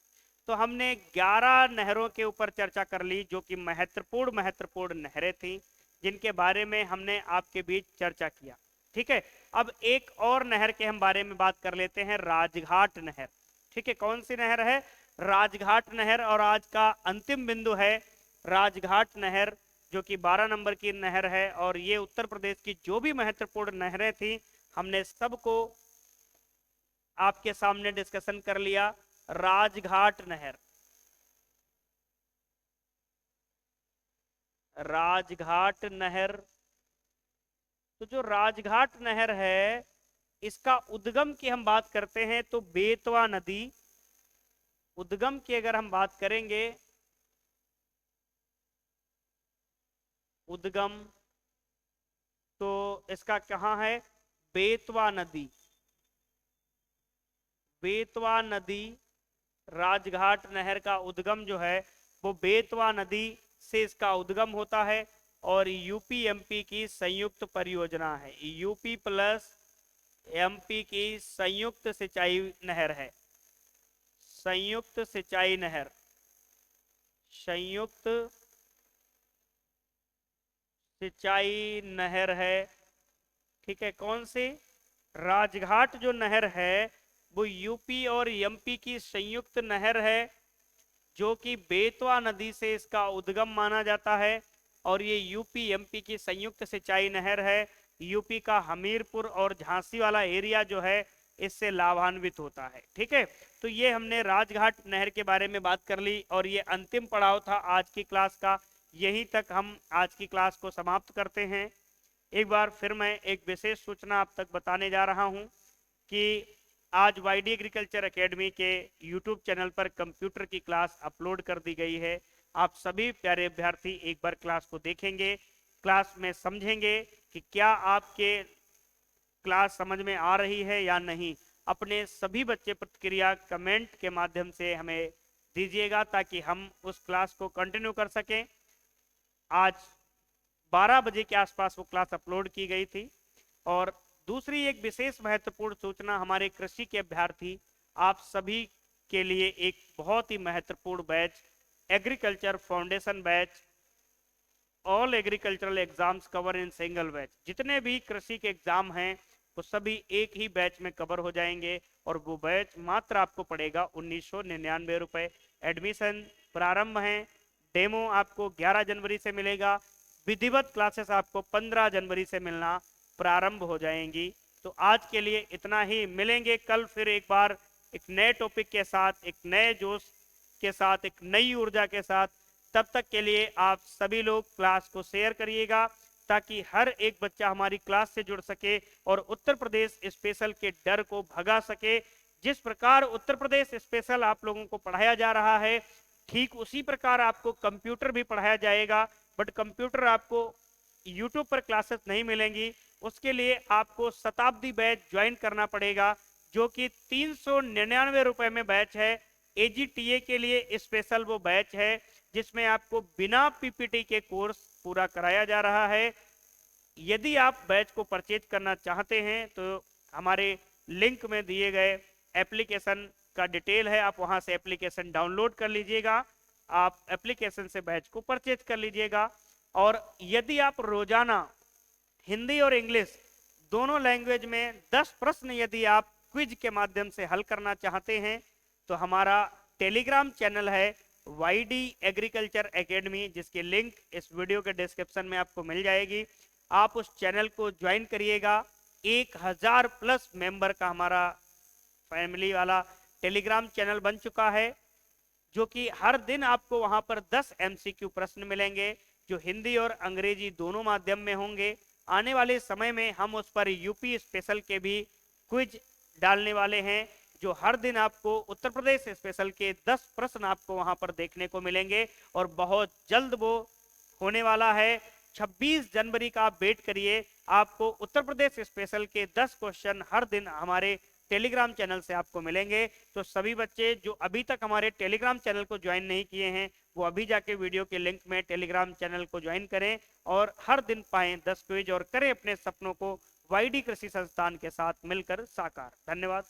Speaker 1: तो हमने 11 नहरों के ऊपर चर्चा कर ली जो कि महत्वपूर्ण महत्वपूर्ण नहरें थी, जिनके बारे में हमने आपके बीच चर्चा किया। ठीक है, अब एक और नहर के हम बारे में बात कर लेते हैं, राजघाट नहर। ठीक है, कौन सी नहर है? राजघाट नहर। और आज का अंतिम बिंदु है राजघाट नहर, जो कि 12 नंबर की नहर है। और ये उत्तर प्रदेश की जो भी महत्वपूर्ण नहरें थी हमने सबको आपके सामने डिस्कशन कर लिया। राजघाट नहर, राजघाट नहर। तो जो राजघाट नहर है इसका उद्गम की हम बात करते हैं तो बेतवा नदी, उद्गम की अगर हम बात करेंगे, उद्गम तो इसका कहां है? बेतवा नदी, बेतवा नदी। राजघाट नहर का उद्गम जो है वो बेतवा नदी से इसका उद्गम होता है। और यूपी एमपी की संयुक्त परियोजना है, यूपी प्लस एमपी की संयुक्त सिंचाई नहर है, संयुक्त सिंचाई नहर, संयुक्त सिंचाई नहर है। ठीक है, कौन सी? राजघाट जो नहर है वो यूपी और एमपी की संयुक्त नहर है, जो कि बेतवा नदी से इसका उद्गम माना जाता है। और ये यूपी एमपी की संयुक्त सिंचाई नहर है। यूपी का हमीरपुर और झांसी वाला एरिया जो है इससे लाभान्वित होता है। ठीक है, तो ये हमने राजघाट नहर के बारे में बात कर ली और ये अंतिम पड़ाव था आज की क्लास का। यहीं तक हम आज की क्लास को समाप्त करते हैं। एक बार फिर मैं एक विशेष सूचना आप तक बताने जा रहा हूं कि आज वाईडी एग्रीकल्चर एकेडमी के यूट्यूब चैनल पर कंप्यूटर की क्लास अपलोड कर दी गई है। आप सभी प्यारे अभ्यर्थी एक बार क्लास को देखेंगे, क्लास में समझेंगे कि क्या आपके क्लास समझ में आ रही है या नहीं। अपने सभी बच्चे प्रतिक्रिया कमेंट के माध्यम से हमें दीजिएगा ताकि हम उस क्लास को कंटिन्यू कर सकें। आज 12 बजे के आसपास वो क्लास अपलोड की गई थी। और दूसरी एक विशेष महत्वपूर्ण सूचना, हमारे कृषि के अभ्यर्थी आप सभी के लिए एक बहुत ही महत्वपूर्ण batch, agriculture foundation batch, all agricultural exams cover in single batch. जितने भी कृषि के एग्जाम हैं वो सभी एक ही बैच में कवर हो जाएंगे और वो बैच मात्र आपको पड़ेगा 1999 रुपए। एडमिशन प्रारंभ है, डेमो आपको 11 जनवरी से मिलेगा, विधिवत क्लासेस आपको 15 जनवरी से मिलना प्रारंभ हो जाएंगी। तो आज के लिए इतना ही, मिलेंगे कल फिर एक बार एक नए टॉपिक के साथ, एक नए जोश के साथ, एक नई ऊर्जा के साथ। तब तक के लिए आप सभी लोग क्लास को शेयर करिएगा ताकि हर एक बच्चा हमारी क्लास से जुड़ सके और उत्तर प्रदेश स्पेशल के डर को भगा सके। जिस प्रकार उत्तर प्रदेश स्पेशल आप लोगों को पढ़ाया जा रहा है, ठीक उसी प्रकार आपको कंप्यूटर भी पढ़ाया जाएगा। बट कंप्यूटर आपको यूट्यूब पर क्लासेस नहीं मिलेंगी, उसके लिए आपको शताब्दी बैच ज्वाइन करना पड़ेगा, जो कि 399 रुपए में बैच है। एजीटीए के लिए स्पेशल वो बैच है जिसमें आपको बिना पीपीटी के कोर्स पूरा कराया जा रहा है। यदि आप बैच को परचेज करना चाहते हैं तो हमारे लिंक में दिए गए एप्लीकेशन का डिटेल है, आप वहां से एप्लीकेशन डाउनलोड कर लीजिएगा, आप एप्लीकेशन से बैच को परचेज कर लीजिएगा। और यदि आप रोजाना हिंदी और इंग्लिश दोनों लैंग्वेज में 10 प्रश्न यदि आप क्विज के माध्यम से हल करना चाहते हैं तो हमारा टेलीग्राम चैनल है वाईडी एग्रीकल्चर एकेडमी, जिसकी लिंक इस वीडियो के डिस्क्रिप्शन में आपको मिल जाएगी। आप उस चैनल को ज्वाइन करिएगा। 1000 प्लस मेंबर का हमारा फैमिली वाला टेलीग्राम चैनल बन चुका है, जो कि हर दिन आपको वहां पर 10 एमसीक्यू प्रश्न मिलेंगे जो हिंदी और अंग्रेजी दोनों माध्यम में होंगे। आने वाले समय में हम उस पर यूपी स्पेशल के भी क्विज डालने वाले हैं, जो हर दिन आपको उत्तर प्रदेश स्पेशल के 10 प्रश्न आपको वहां पर देखने को मिलेंगे और बहुत जल्द वो होने वाला है। 26 जनवरी का आप वेट करिए, आपको उत्तर प्रदेश स्पेशल के 10 क्वेश्चन हर दिन हमारे टेलीग्राम चैनल से आपको मिलेंगे। तो सभी बच्चे जो अभी तक हमारे टेलीग्राम चैनल को ज्वाइन नहीं किए हैं वो अभी जाके वीडियो के लिंक में टेलीग्राम चैनल को ज्वाइन करें और हर दिन पाएं 10 क्विज और करें अपने सपनों को वाईडी कृषि संस्थान के साथ मिलकर साकार। धन्यवाद।